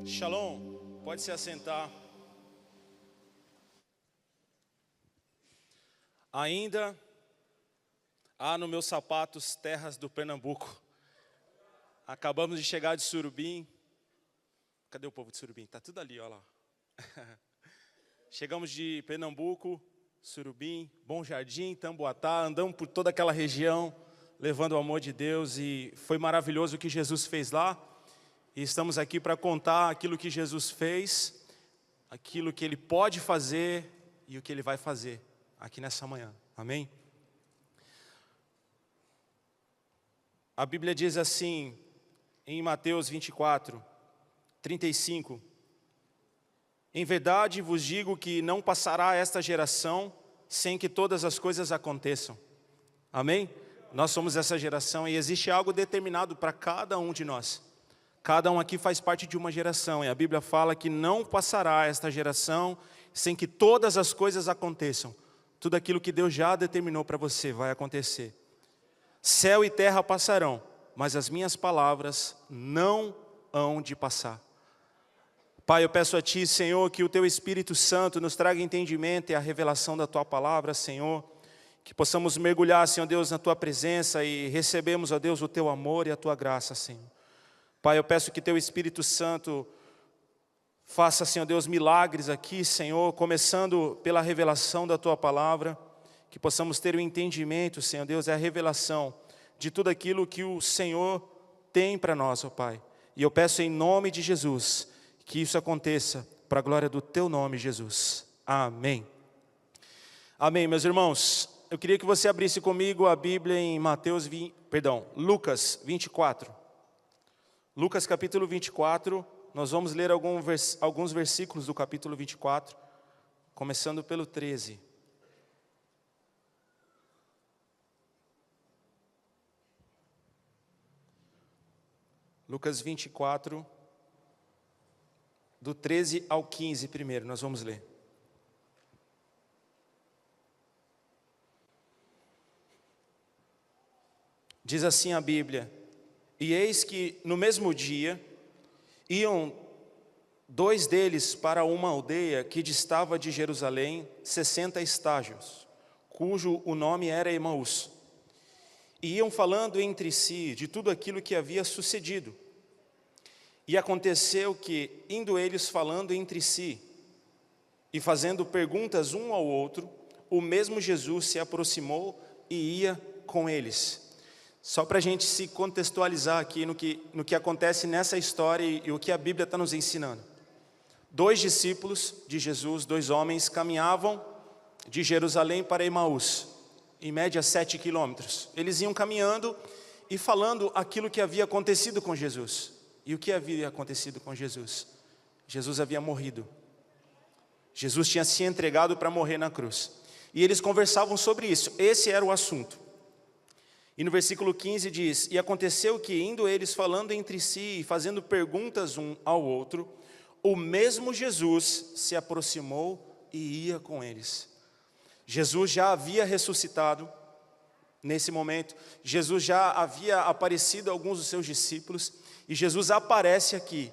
Shalom, pode se assentar. Ainda há no meus sapatos terras do Pernambuco. Acabamos de chegar de Surubim. Cadê o povo de Surubim? Tá tudo ali, olha lá. Chegamos de Pernambuco, Surubim, Bom Jardim, Tamboatá, andamos por toda aquela região, levando o amor de Deus, e foi maravilhoso o que Jesus fez lá. E estamos aqui para contar aquilo que Jesus fez, aquilo que Ele pode fazer e o que Ele vai fazer aqui nessa manhã. Amém? A Bíblia diz assim, em Mateus 24, 35, em verdade vos digo que não passará esta geração sem que todas as coisas aconteçam. Amém? Nós somos essa geração e existe algo determinado para cada um de nós. Cada um aqui faz parte de uma geração, e a Bíblia fala que não passará esta geração sem que todas as coisas aconteçam. Tudo aquilo que Deus já determinou para você vai acontecer. Céu e terra passarão, mas as minhas palavras não hão de passar. Pai, eu peço a Ti, Senhor, que o Teu Espírito Santo nos traga entendimento e a revelação da Tua palavra, Senhor. Que possamos mergulhar, Senhor Deus, na Tua presença e recebemos, ó Deus, o Teu amor e a Tua graça, Senhor. Pai, eu peço que Teu Espírito Santo faça, Senhor Deus, milagres aqui, Senhor, começando pela revelação da Tua palavra, que possamos ter o entendimento, Senhor Deus, e a revelação de tudo aquilo que o Senhor tem para nós, ó Pai. E eu peço em nome de Jesus, que isso aconteça para a glória do Teu nome, Jesus. Amém. Amém, meus irmãos. Eu queria que você abrisse comigo a Bíblia em Lucas 24. Lucas capítulo 24, nós vamos ler alguns versículos do capítulo 24, começando pelo 13. Lucas 24, do 13 ao 15 primeiro, nós vamos ler. Diz assim a Bíblia: e eis que no mesmo dia iam dois deles para uma aldeia que distava de Jerusalém 60 estágios, cujo o nome era Emaús. E iam falando entre si de tudo aquilo que havia sucedido. E aconteceu que, indo eles falando entre si e fazendo perguntas um ao outro, o mesmo Jesus se aproximou e ia com eles. Só para a gente se contextualizar aqui no que acontece nessa história e o que a Bíblia está nos ensinando. Dois discípulos de Jesus, dois homens, caminhavam de Jerusalém para Emaús, em média 7 quilômetros. Eles iam caminhando e falando aquilo que havia acontecido com Jesus. E o que havia acontecido com Jesus? Jesus havia morrido. Jesus tinha se entregado para morrer na cruz. E eles conversavam sobre isso, esse era o assunto. E no versículo 15 diz: e aconteceu que, indo eles falando entre si e fazendo perguntas um ao outro, o mesmo Jesus se aproximou e ia com eles. Jesus já havia ressuscitado nesse momento, Jesus já havia aparecido a alguns dos seus discípulos, e Jesus aparece aqui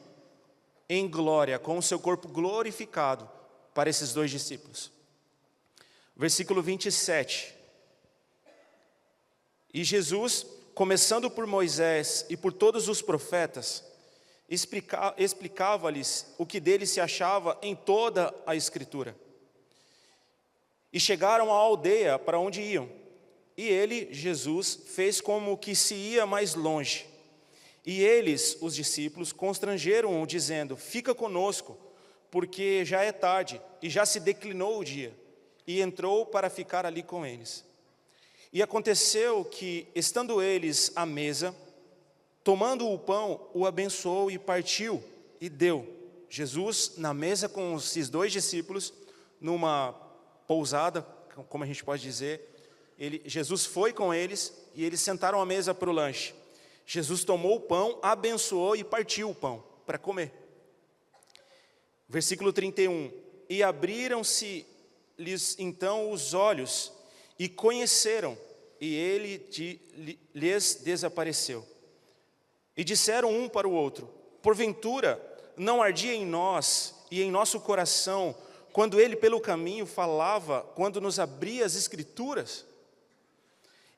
em glória, com o seu corpo glorificado para esses dois discípulos. Versículo 27. E Jesus, começando por Moisés e por todos os profetas, explicava-lhes o que dele se achava em toda a Escritura. E chegaram à aldeia para onde iam. E ele, Jesus, fez como que se ia mais longe. E eles, os discípulos, constrangeram-o, dizendo: fica conosco, porque já é tarde e já se declinou o dia. E entrou para ficar ali com eles. E aconteceu que, estando eles à mesa, tomando o pão, o abençoou e partiu e deu. Jesus, na mesa com esses dois discípulos, numa pousada, como a gente pode dizer, Jesus foi com eles e eles sentaram à mesa para o lanche. Jesus tomou o pão, abençoou e partiu o pão para comer. Versículo 31. E abriram-se-lhes então os olhos e conheceram, e ele lhes desapareceu. E disseram um para o outro: porventura não ardia em nós e em nosso coração, quando ele pelo caminho falava, quando nos abria as Escrituras?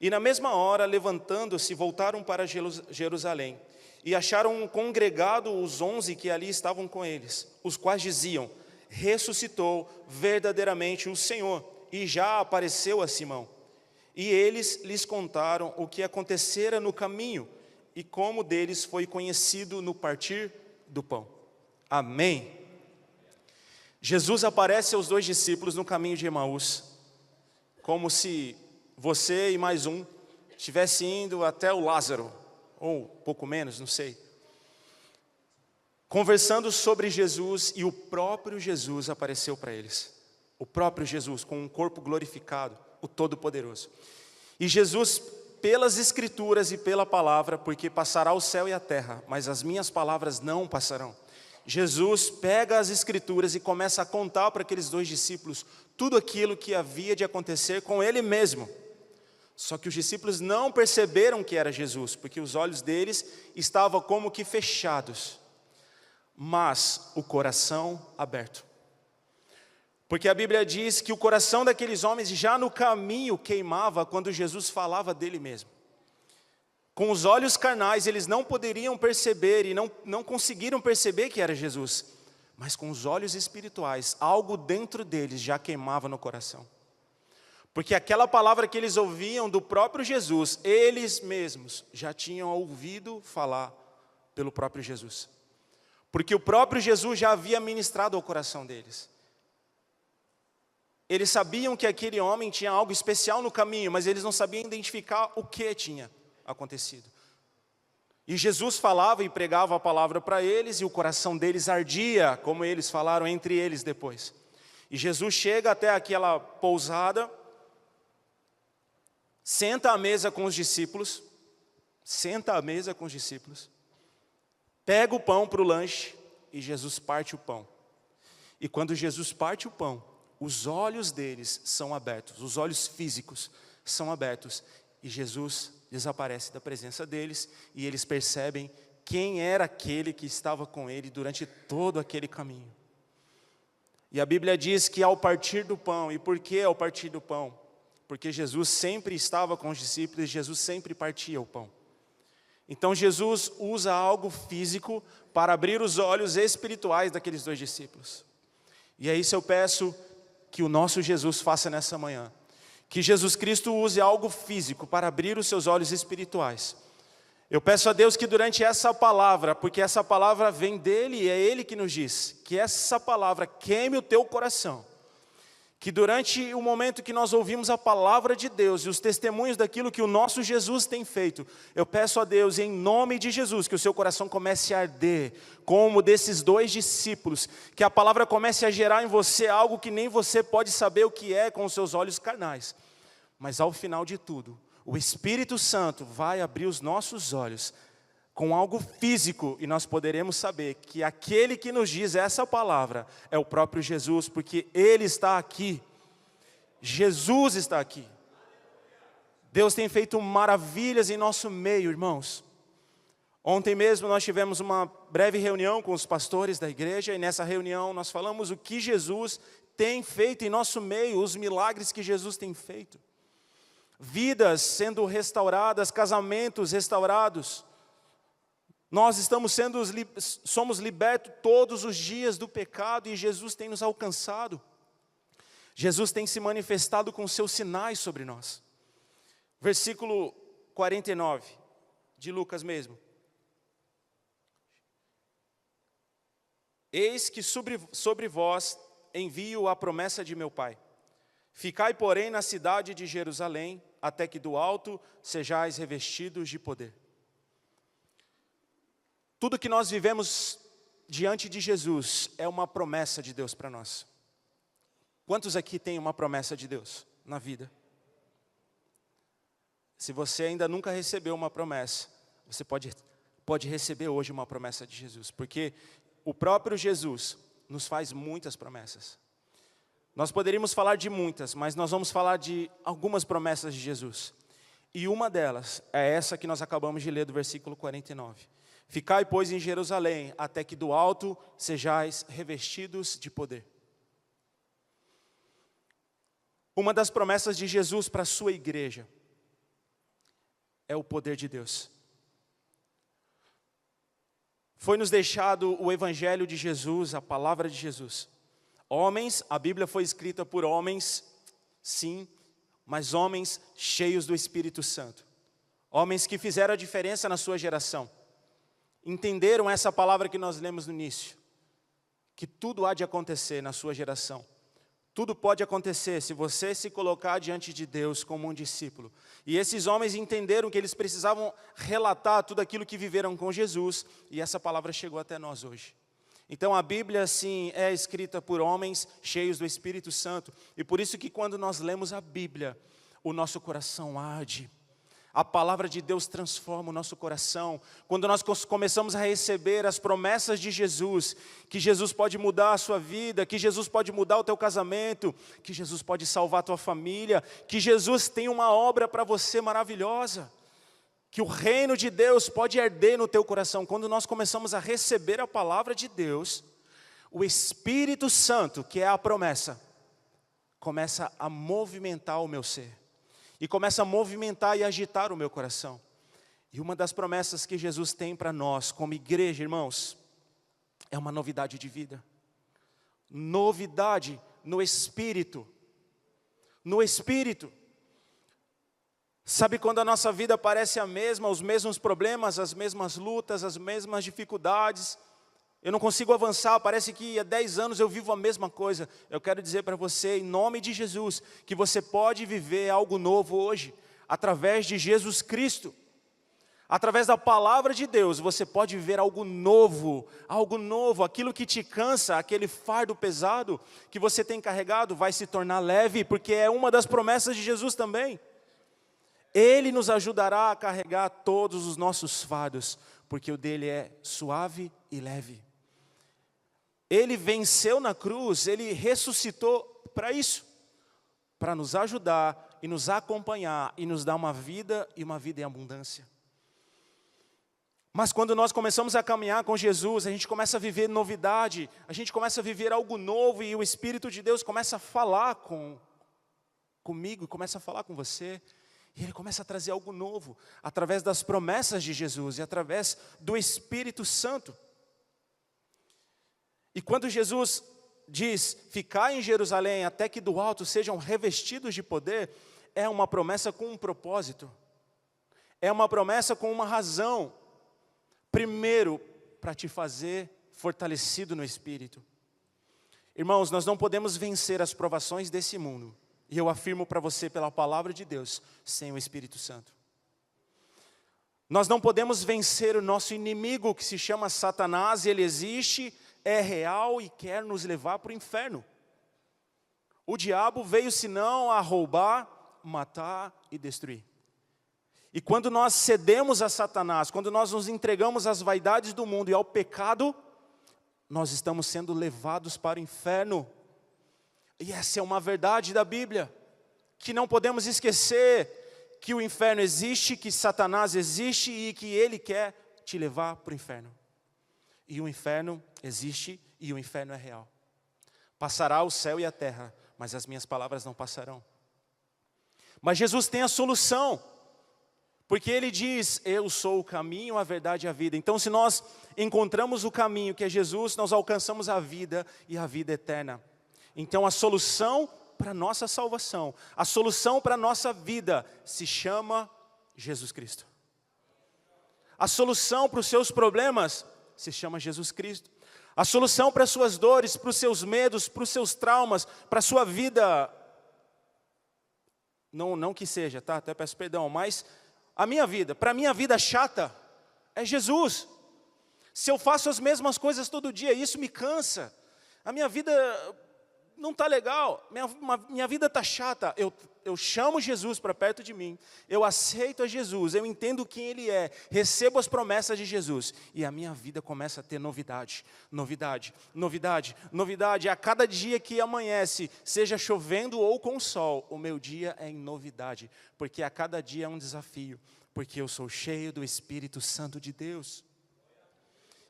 E na mesma hora, levantando-se, voltaram para Jerusalém, e acharam congregado os 11 que ali estavam com eles, os quais diziam: ressuscitou verdadeiramente o Senhor, e já apareceu a Simão. E eles lhes contaram o que acontecera no caminho, e como deles foi conhecido no partir do pão. Amém. Jesus aparece aos 2 discípulos no caminho de Emaús, como se você e mais um estivesse indo até o Lázaro, ou pouco menos, não sei, conversando sobre Jesus, e o próprio Jesus apareceu para eles. O próprio Jesus, com um corpo glorificado, o Todo-Poderoso. E Jesus, pelas Escrituras e pela palavra, porque passará o céu e a terra, mas as minhas palavras não passarão. Jesus pega as Escrituras e começa a contar para aqueles 2 discípulos tudo aquilo que havia de acontecer com ele mesmo. Só que os discípulos não perceberam que era Jesus, porque os olhos deles estavam como que fechados, mas o coração aberto. Porque a Bíblia diz que o coração daqueles homens já no caminho queimava quando Jesus falava dele mesmo. Com os olhos carnais eles não poderiam perceber e não conseguiram perceber que era Jesus. Mas com os olhos espirituais, algo dentro deles já queimava no coração. Porque aquela palavra que eles ouviam do próprio Jesus, eles mesmos já tinham ouvido falar pelo próprio Jesus. Porque o próprio Jesus já havia ministrado ao coração deles. Eles sabiam que aquele homem tinha algo especial no caminho, mas eles não sabiam identificar o que tinha acontecido. E Jesus falava e pregava a palavra para eles, e o coração deles ardia, como eles falaram entre eles depois. E Jesus chega até aquela pousada, senta à mesa com os discípulos, pega o pão para o lanche, e Jesus parte o pão. E quando Jesus parte o pão, os olhos deles são abertos, os olhos físicos são abertos, e Jesus desaparece da presença deles, e eles percebem quem era aquele que estava com ele durante todo aquele caminho. E a Bíblia diz que ao partir do pão, e por que ao partir do pão? Porque Jesus sempre estava com os discípulos, e Jesus sempre partia o pão. Então Jesus usa algo físico para abrir os olhos espirituais daqueles 2 discípulos. E é isso eu peço que o nosso Jesus faça nessa manhã. Que Jesus Cristo use algo físico para abrir os seus olhos espirituais. Eu peço a Deus que durante essa palavra, porque essa palavra vem dele e é ele que nos diz, que essa palavra queime o teu coração. Que durante o momento que nós ouvimos a palavra de Deus e os testemunhos daquilo que o nosso Jesus tem feito, eu peço a Deus em nome de Jesus que o seu coração comece a arder, como desses 2 discípulos, que a palavra comece a gerar em você algo que nem você pode saber o que é com os seus olhos carnais. Mas ao final de tudo, o Espírito Santo vai abrir os nossos olhos com algo físico, e nós poderemos saber que aquele que nos diz essa palavra é o próprio Jesus, porque Ele está aqui. Jesus está aqui. Deus tem feito maravilhas em nosso meio, irmãos. Ontem mesmo nós tivemos uma breve reunião com os pastores da igreja, e nessa reunião nós falamos o que Jesus tem feito em nosso meio, os milagres que Jesus tem feito. Vidas sendo restauradas, casamentos restaurados. Nós somos libertos todos os dias do pecado, e Jesus tem nos alcançado. Jesus tem se manifestado com seus sinais sobre nós. Versículo 49, de Lucas mesmo. Eis que sobre vós envio a promessa de meu Pai. Ficai, porém, na cidade de Jerusalém, até que do alto sejais revestidos de poder. Tudo que nós vivemos diante de Jesus é uma promessa de Deus para nós. Quantos aqui têm uma promessa de Deus na vida? Se você ainda nunca recebeu uma promessa, você pode receber hoje uma promessa de Jesus, porque o próprio Jesus nos faz muitas promessas. Nós poderíamos falar de muitas, mas nós vamos falar de algumas promessas de Jesus. E uma delas é essa que nós acabamos de ler do versículo 49. Ficai, pois, em Jerusalém, até que do alto sejais revestidos de poder. Uma das promessas de Jesus para a sua igreja é o poder de Deus. Foi nos deixado o evangelho de Jesus, a palavra de Jesus. Homens, a Bíblia foi escrita por homens, sim, mas homens cheios do Espírito Santo. Homens que fizeram a diferença na sua geração. Entenderam essa palavra que nós lemos no início, que tudo há de acontecer na sua geração. Tudo pode acontecer se você se colocar diante de Deus como um discípulo. E esses homens entenderam que eles precisavam relatar tudo aquilo que viveram com Jesus, e essa palavra chegou até nós hoje. Então a Bíblia, sim, é escrita por homens cheios do Espírito Santo, e por isso que quando nós lemos a Bíblia, o nosso coração arde. A palavra de Deus transforma o nosso coração. Quando nós começamos a receber as promessas de Jesus, que Jesus pode mudar a sua vida, que Jesus pode mudar o teu casamento, que Jesus pode salvar a tua família, que Jesus tem uma obra para você maravilhosa, que o reino de Deus pode arder no teu coração. Quando nós começamos a receber a palavra de Deus, o Espírito Santo, que é a promessa, começa a movimentar o meu ser. E começa a movimentar e agitar o meu coração. E uma das promessas que Jesus tem para nós, como igreja, irmãos, é uma novidade de vida. Novidade no Espírito. No Espírito. Sabe quando a nossa vida parece a mesma, os mesmos problemas, as mesmas lutas, as mesmas dificuldades? Eu não consigo avançar, parece que há 10 anos eu vivo a mesma coisa. Eu quero dizer para você, em nome de Jesus, que você pode viver algo novo hoje, através de Jesus Cristo. Através da palavra de Deus, você pode viver algo novo, aquilo que te cansa, aquele fardo pesado que você tem carregado, vai se tornar leve, porque é uma das promessas de Jesus também. Ele nos ajudará a carregar todos os nossos fardos, porque o dele é suave e leve. Ele venceu na cruz, Ele ressuscitou para isso, para nos ajudar e nos acompanhar e nos dar uma vida e uma vida em abundância. Mas quando nós começamos a caminhar com Jesus, a gente começa a viver novidade, a gente começa a viver algo novo e o Espírito de Deus começa a falar comigo, começa a falar com você. E Ele começa a trazer algo novo, através das promessas de Jesus e através do Espírito Santo. E quando Jesus diz, ficai em Jerusalém até que do alto sejam revestidos de poder, é uma promessa com um propósito. É uma promessa com uma razão. Primeiro, para te fazer fortalecido no Espírito. Irmãos, nós não podemos vencer as provações desse mundo. E eu afirmo para você pela palavra de Deus, sem o Espírito Santo. Nós não podemos vencer o nosso inimigo que se chama Satanás, ele existe, é real e quer nos levar para o inferno. O diabo veio senão a roubar, matar e destruir. E quando nós cedemos a Satanás, quando nós nos entregamos às vaidades do mundo e ao pecado, nós estamos sendo levados para o inferno. E essa é uma verdade da Bíblia, que não podemos esquecer que o inferno existe, que Satanás existe e que ele quer te levar para o inferno. E o inferno existe e o inferno é real. Passará o céu e a terra, mas as minhas palavras não passarão. Mas Jesus tem a solução, porque Ele diz, eu sou o caminho, a verdade e a vida. Então se nós encontramos o caminho que é Jesus, nós alcançamos a vida e a vida eterna. Então a solução para a nossa salvação, a solução para a nossa vida se chama Jesus Cristo. A solução para os seus problemas se chama Jesus Cristo. A solução para as suas dores, para os seus medos, para os seus traumas, para a sua vida, não que seja, tá? Até peço perdão, mas a minha vida, para a minha vida chata, é Jesus. Se eu faço as mesmas coisas todo dia, isso me cansa. A minha vida não está legal, minha vida está chata. Eu chamo Jesus para perto de mim, eu aceito a Jesus, eu entendo quem Ele é, recebo as promessas de Jesus, e a minha vida começa a ter novidade, novidade, novidade, novidade. A cada dia que amanhece, seja chovendo ou com sol, o meu dia é em novidade, porque a cada dia é um desafio, porque eu sou cheio do Espírito Santo de Deus.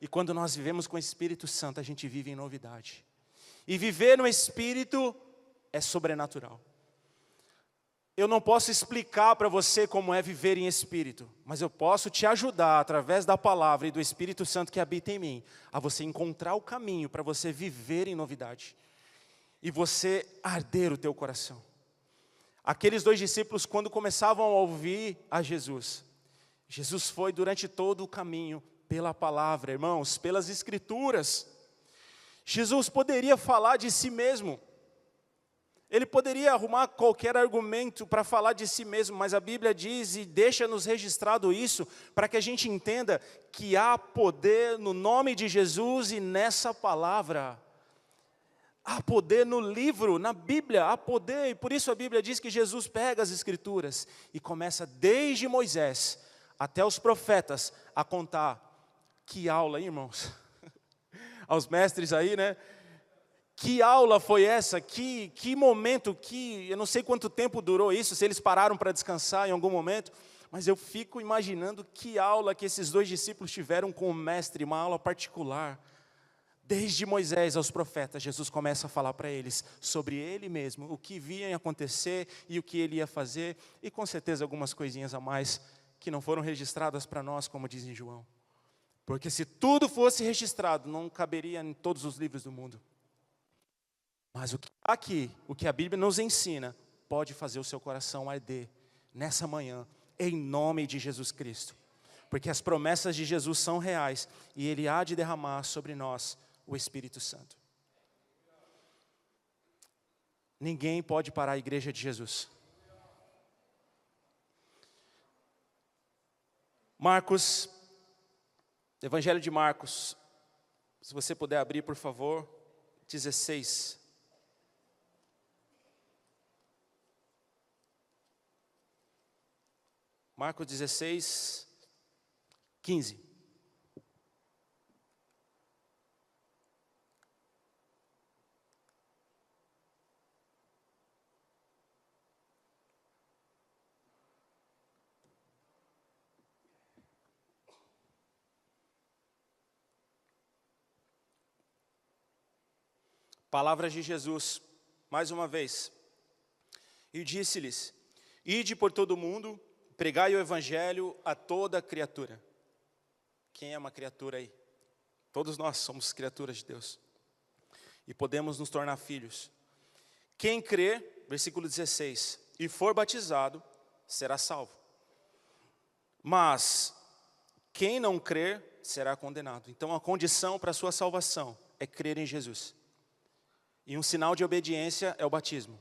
E quando nós vivemos com o Espírito Santo, a gente vive em novidade. E viver no Espírito é sobrenatural. Eu não posso explicar para você como é viver em Espírito, mas eu posso te ajudar, através da palavra e do Espírito Santo que habita em mim, a você encontrar o caminho para você viver em novidade. E você arder o teu coração. Aqueles 2 discípulos, quando começavam a ouvir a Jesus, Jesus foi durante todo o caminho pela palavra, irmãos, pelas Escrituras. Jesus poderia falar de si mesmo. Ele poderia arrumar qualquer argumento para falar de si mesmo, mas a Bíblia diz e deixa-nos registrado isso, para que a gente entenda que há poder no nome de Jesus e nessa palavra. Há poder no livro, na Bíblia, há poder. E por isso a Bíblia diz que Jesus pega as Escrituras e começa desde Moisés até os profetas a contar. Que aula, hein, irmãos? Aos mestres aí, né? Que aula foi essa? Que momento, eu não sei quanto tempo durou isso, se eles pararam para descansar em algum momento, mas eu fico imaginando que aula que esses 2 discípulos tiveram com o mestre, uma aula particular. Desde Moisés aos profetas, Jesus começa a falar para eles sobre Ele mesmo, o que vinha acontecer e o que Ele ia fazer, e com certeza algumas coisinhas a mais que não foram registradas para nós, como diz em João. Porque se tudo fosse registrado, não caberia em todos os livros do mundo. Mas o que a Bíblia nos ensina, pode fazer o seu coração arder nessa manhã, em nome de Jesus Cristo. Porque as promessas de Jesus são reais, e Ele há de derramar sobre nós o Espírito Santo. Ninguém pode parar a igreja de Jesus. Marcos, Evangelho de Marcos, se você puder abrir, por favor, 16. Marcos 16, 15. Palavras de Jesus, mais uma vez. E disse-lhes: ide por todo o mundo, pregai o Evangelho a toda criatura. Quem é uma criatura aí? Todos nós somos criaturas de Deus. E podemos nos tornar filhos. Quem crer, versículo 16, e for batizado, será salvo. Mas quem não crer, será condenado. Então a condição para a sua salvação é crer em Jesus. E um sinal de obediência é o batismo.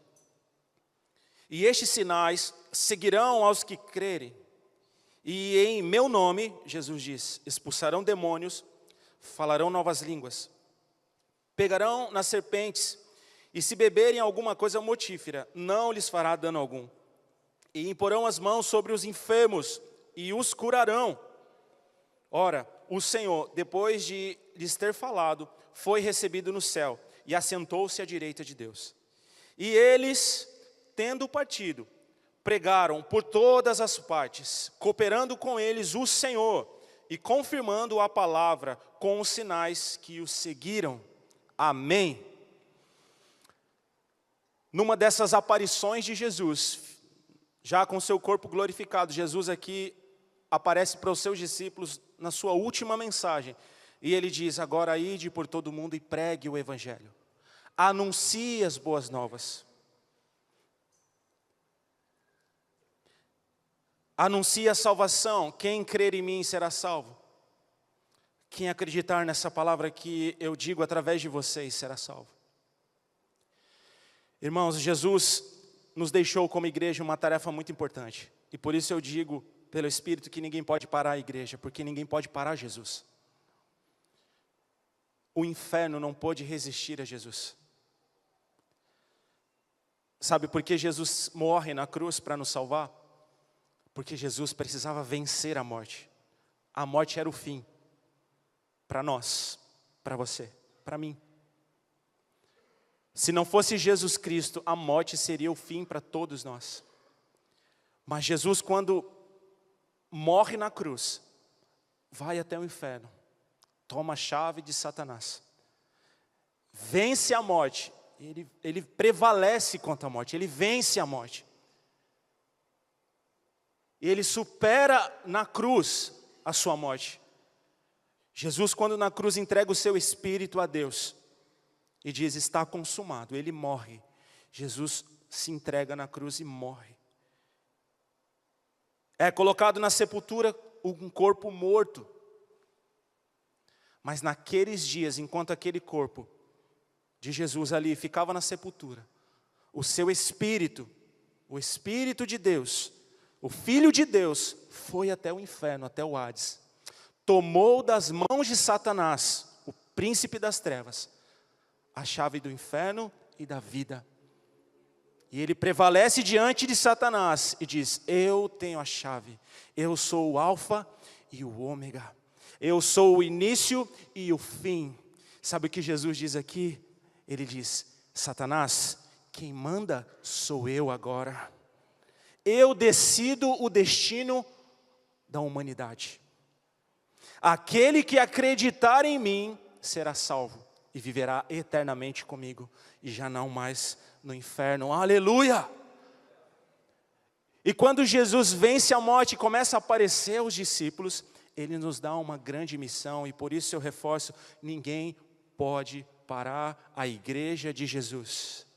E estes sinais seguirão aos que crerem. E em meu nome, Jesus diz, expulsarão demônios, falarão novas línguas, pegarão nas serpentes, e se beberem alguma coisa mortífera, não lhes fará dano algum. E imporão as mãos sobre os enfermos, e os curarão. Ora, o Senhor, depois de lhes ter falado, foi recebido no céu, e assentou-se à direita de Deus. E eles, tendo partido, pregaram por todas as partes, cooperando com eles o Senhor, e confirmando a palavra com os sinais que os seguiram. Amém. Numa dessas aparições de Jesus, já com seu corpo glorificado, Jesus aqui aparece para os seus discípulos na sua última mensagem. E ele diz, agora ide por todo mundo e pregue o Evangelho. Anuncie as boas novas. Anuncie a salvação. Quem crer em mim será salvo. Quem acreditar nessa palavra que eu digo através de vocês será salvo. Irmãos, Jesus nos deixou como igreja uma tarefa muito importante. E por isso eu digo, pelo Espírito, que ninguém pode parar a igreja, porque ninguém pode parar Jesus. O inferno não pôde resistir a Jesus. Sabe por que Jesus morre na cruz para nos salvar? Porque Jesus precisava vencer a morte. A morte era o fim. Para nós, para você, para mim. Se não fosse Jesus Cristo, a morte seria o fim para todos nós. Mas Jesus, quando morre na cruz, vai até o inferno. toma a chave de Satanás, vence a morte, ele prevalece contra a morte, ele vence a morte. E ele supera na cruz a sua morte. Jesus, quando na cruz entrega o seu espírito a Deus e diz, está consumado, ele morre. Jesus se entrega na cruz e morre. É colocado na sepultura um corpo morto. Mas naqueles dias, enquanto aquele corpo de Jesus ali ficava na sepultura, o seu espírito, o Espírito de Deus, o Filho de Deus, foi até o inferno, até o Hades. Tomou das mãos de Satanás, o príncipe das trevas, a chave do inferno e da vida. E ele prevalece diante de Satanás e diz, eu tenho a chave, eu sou o alfa e o ômega, eu sou o início e o fim. Sabe o que Jesus diz aqui? Ele diz, Satanás, quem manda sou eu agora. Eu decido o destino da humanidade. Aquele que acreditar em mim será salvo e viverá eternamente comigo e já não mais no inferno. Aleluia! E quando Jesus vence a morte e começa a aparecer aos discípulos, ele nos dá uma grande missão e por isso eu reforço, ninguém pode parar a igreja de Jesus.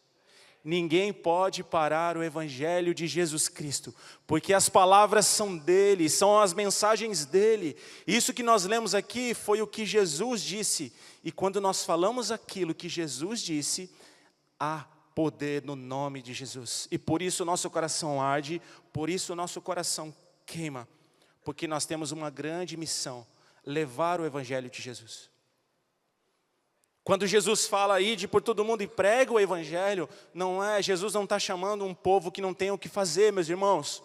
Ninguém pode parar o evangelho de Jesus Cristo, porque as palavras são dele, são as mensagens dele. Isso que nós lemos aqui foi o que Jesus disse. E quando nós falamos aquilo que Jesus disse, há poder no nome de Jesus. E por isso o nosso coração arde, por isso o nosso coração queima, porque nós temos uma grande missão, levar o evangelho de Jesus. Quando Jesus fala, ide por todo mundo e prega o evangelho, Jesus não está chamando um povo que não tem o que fazer, meus irmãos.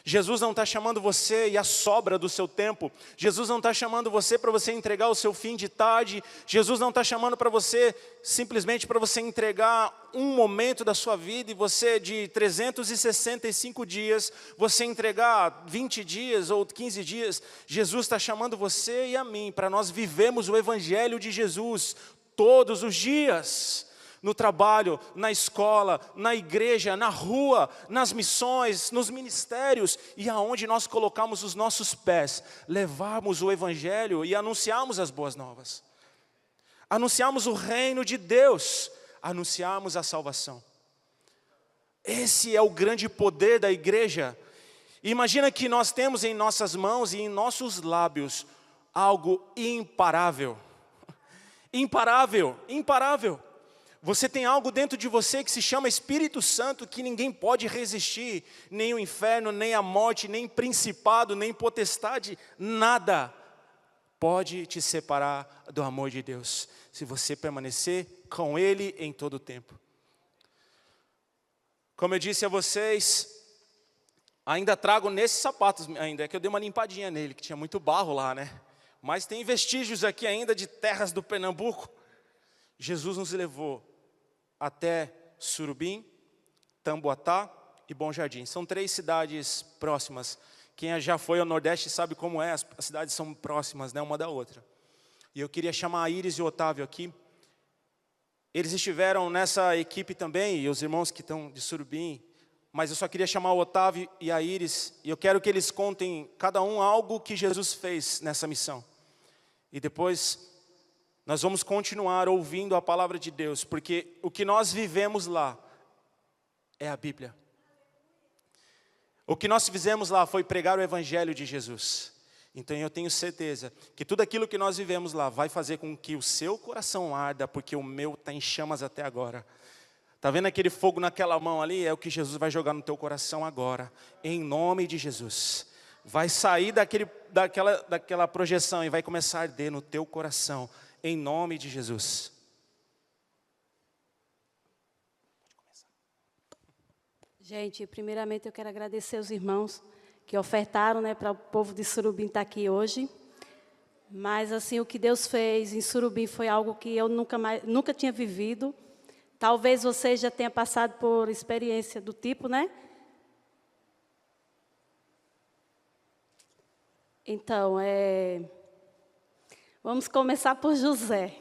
Jesus não está chamando você e a sobra do seu tempo. Jesus não está chamando você para você entregar o seu fim de tarde. Jesus não está chamando para você, simplesmente para você entregar um momento da sua vida e você de 365 dias, você entregar 20 dias ou 15 dias. Jesus está chamando você e a mim para nós vivermos o evangelho de Jesus todos os dias, no trabalho, na escola, na igreja, na rua, nas missões, nos ministérios e aonde nós colocamos os nossos pés, levarmos o evangelho e anunciarmos as boas novas, anunciarmos o reino de Deus, anunciarmos a salvação. Esse é o grande poder da igreja. Imagina que nós temos em nossas mãos e em nossos lábios algo imparável. Imparável, imparável. Você tem algo dentro de você que se chama Espírito Santo que ninguém pode resistir, nem o inferno, nem a morte, nem principado, nem potestade, nada pode te separar do amor de Deus, se você permanecer com Ele em todo o tempo. Como eu disse a vocês, ainda trago nesses sapatos, ainda é que eu dei uma limpadinha nele, que tinha muito barro lá, né? Mas tem vestígios aqui ainda de terras do Pernambuco. Jesus nos levou até Surubim, Tamboatá e Bom Jardim. São 3 cidades próximas. Quem já foi ao Nordeste sabe como é, as cidades são próximas, né, uma da outra. E eu queria chamar a Iris e o Otávio aqui. Eles estiveram nessa equipe também, e os irmãos que estão de Surubim. Mas eu só queria chamar o Otávio e a Iris, e eu quero que eles contem, cada um, algo que Jesus fez nessa missão. E depois nós vamos continuar ouvindo a palavra de Deus, porque o que nós vivemos lá é a Bíblia. O que nós fizemos lá foi pregar o evangelho de Jesus. Então eu tenho certeza que tudo aquilo que nós vivemos lá vai fazer com que o seu coração arda, porque o meu está em chamas até agora. Está vendo aquele fogo naquela mão ali? É o que Jesus vai jogar no teu coração agora, em nome de Jesus. Vai sair daquela projeção e vai começar a arder no teu coração, em nome de Jesus. Gente, primeiramente eu quero agradecer os irmãos que ofertaram, né, para o povo de Surubim estar aqui hoje. Mas assim, o que Deus fez em Surubim foi algo que eu nunca tinha vivido. Talvez você já tenha passado por experiência do tipo, né? Então, Vamos começar por José.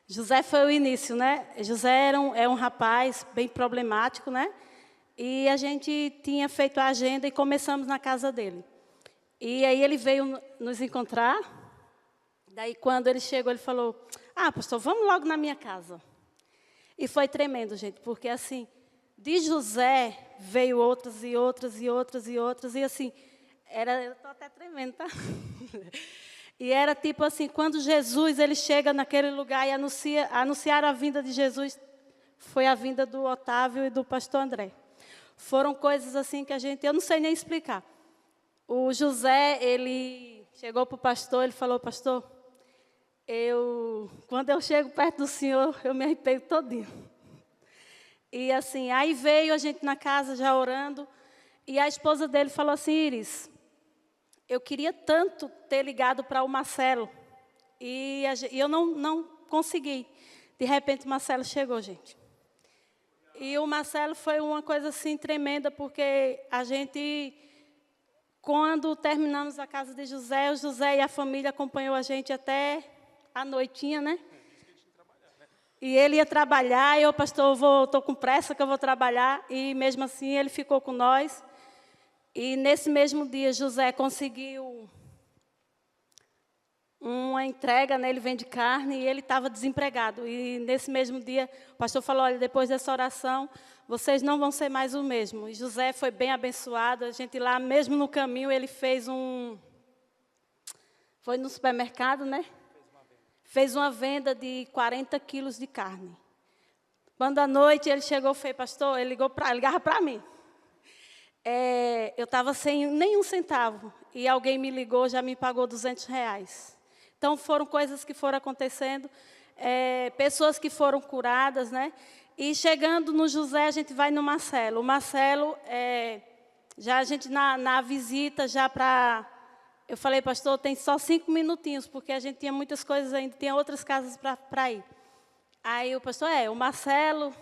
José foi o início, né? José é um rapaz bem problemático, né? E a gente tinha feito a agenda e começamos na casa dele. E aí ele veio nos encontrar. Daí, quando ele chegou, ele falou, pastor, vamos logo na minha casa. E foi tremendo, gente, porque assim, de José veio outras e outras e outras e outras. E assim, eu estou até tremendo, tá? E era tipo assim, quando Jesus ele chega naquele lugar e anunciar a vinda de Jesus, foi a vinda do Otávio e do pastor André. Foram coisas assim que eu não sei nem explicar. O José, ele chegou para o pastor, ele falou, pastor, quando eu chego perto do senhor, eu me arrepio todinho. E assim, aí veio a gente na casa já orando, e a esposa dele falou assim, Iris, eu queria tanto ter ligado para o Marcelo, e eu não consegui. De repente, o Marcelo chegou, gente. E o Marcelo foi uma coisa assim tremenda, porque a gente, quando terminamos a casa de José, o José e a família acompanhou a gente até a noitinha, né? E ele ia trabalhar, e eu, pastor, estou com pressa que eu vou trabalhar, e mesmo assim ele ficou com nós. E nesse mesmo dia, José conseguiu uma entrega, né? Ele vende carne e ele estava desempregado. E nesse mesmo dia, o pastor falou, olha, depois dessa oração, vocês não vão ser mais o mesmo. E José foi bem abençoado. A gente lá, mesmo no caminho, ele fez foi no supermercado, né? Fez uma venda de 40 quilos de carne. Quando à noite ele chegou, fez, pastor, ele ligava para mim. Eu estava sem nenhum centavo. E alguém me ligou, já me pagou R$200. Então, foram coisas que foram acontecendo, pessoas que foram curadas, né? E chegando no José, a gente vai no Marcelo. O Marcelo, já a gente na visita, já para... Eu falei, pastor, tem só 5 minutinhos, porque a gente tinha muitas coisas ainda, tinha outras casas para ir. Aí o pastor, o Marcelo...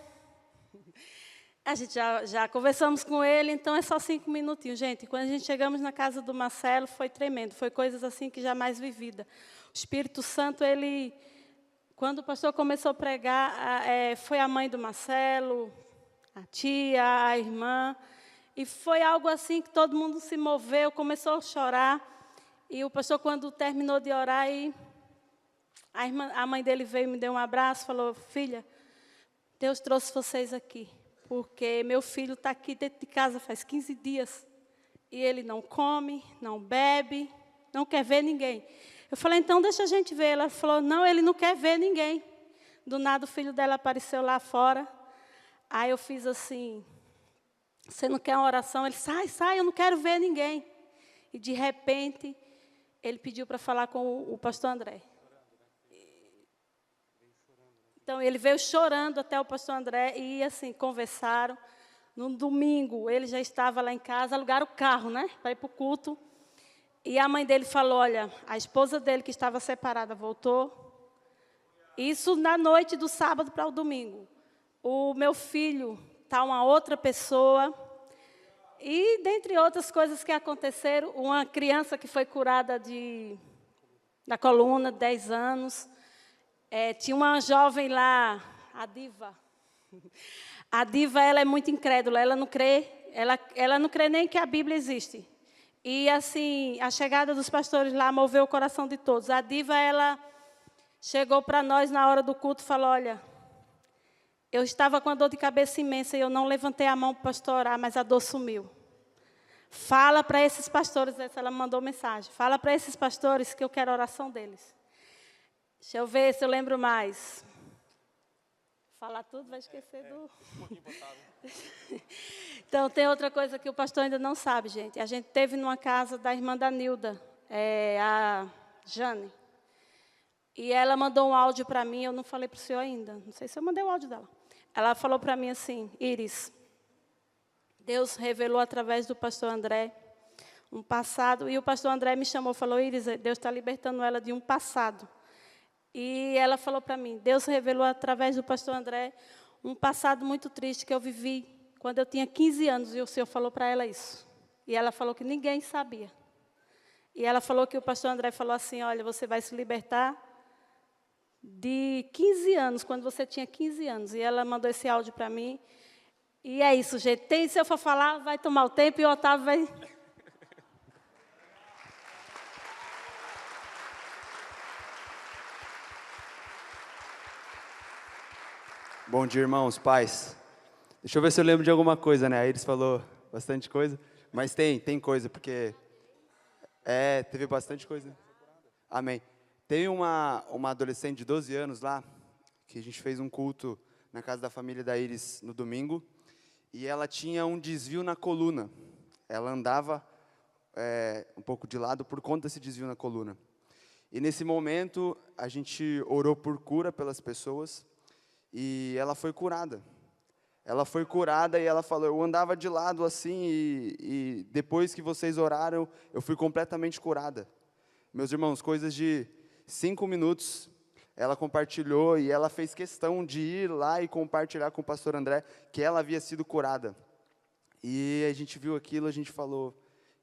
A gente já conversamos com ele, então é só 5 minutinhos. Gente, quando a gente chegamos na casa do Marcelo, foi tremendo. Foi coisas assim que jamais vivida. O Espírito Santo, quando o pastor começou a pregar, foi a mãe do Marcelo, a tia, a irmã. E foi algo assim que todo mundo se moveu, começou a chorar. E o pastor, quando terminou de orar, a mãe dele veio, me deu um abraço, falou, filha, Deus trouxe vocês aqui. Porque meu filho está aqui dentro de casa faz 15 dias. E ele não come, não bebe, não quer ver ninguém. Eu falei, então deixa a gente ver. Ela falou, não, ele não quer ver ninguém. Do nada o filho dela apareceu lá fora. Aí eu fiz assim, você não quer uma oração? Ele, sai, eu não quero ver ninguém. E de repente, ele pediu para falar com o pastor André. Então, ele veio chorando até o pastor André e, assim, conversaram. No domingo, ele já estava lá em casa, alugaram o carro, né, para ir para o culto. E a mãe dele falou, olha, a esposa dele que estava separada voltou. Isso na noite do sábado para o domingo. O meu filho está uma outra pessoa. E, dentre outras coisas que aconteceram, uma criança que foi curada da coluna, 10 anos. Tinha uma jovem lá, a Diva. A Diva, ela é muito incrédula, ela não crê nem que a Bíblia existe. E, assim, a chegada dos pastores lá moveu o coração de todos. A Diva, ela chegou para nós na hora do culto e falou, olha, eu estava com a dor de cabeça imensa e eu não levantei a mão para pastorar, mas a dor sumiu. Fala para esses pastores, ela mandou mensagem, fala para esses pastores que eu quero a oração deles. Deixa eu ver se eu lembro mais. Falar tudo, vai esquecer do... Então, tem outra coisa que o pastor ainda não sabe, gente. A gente teve numa casa da irmã da Nilda, a Jane. E ela mandou um áudio para mim, eu não falei para o senhor ainda. Não sei se eu mandei o áudio dela. Ela falou para mim assim, Iris, Deus revelou através do pastor André um passado. E o pastor André me chamou e falou, Iris, Deus está libertando ela de um passado. E ela falou para mim, Deus revelou através do pastor André um passado muito triste que eu vivi quando eu tinha 15 anos. E o Senhor falou para ela isso. E ela falou que ninguém sabia. E ela falou que o pastor André falou assim, olha, você vai se libertar de 15 anos, quando você tinha 15 anos. E ela mandou esse áudio para mim. E é isso, gente. Se eu for falar, vai tomar o tempo e o Otávio vai... Bom dia, irmãos, paz. Deixa eu ver se eu lembro de alguma coisa, né? A Iris falou bastante coisa, mas tem coisa, porque teve bastante coisa. Amém. Tem uma adolescente de 12 anos lá, que a gente fez um culto na casa da família da Iris no domingo, e ela tinha um desvio na coluna. Ela andava um pouco de lado por conta desse desvio na coluna. E nesse momento, a gente orou por cura pelas pessoas, e ela foi curada. Ela foi curada e ela falou, eu andava de lado assim, e depois que vocês oraram, eu fui completamente curada. Meus irmãos, coisas de 5 minutos, ela compartilhou e ela fez questão de ir lá e compartilhar com o pastor André que ela havia sido curada. E a gente viu aquilo, a gente falou,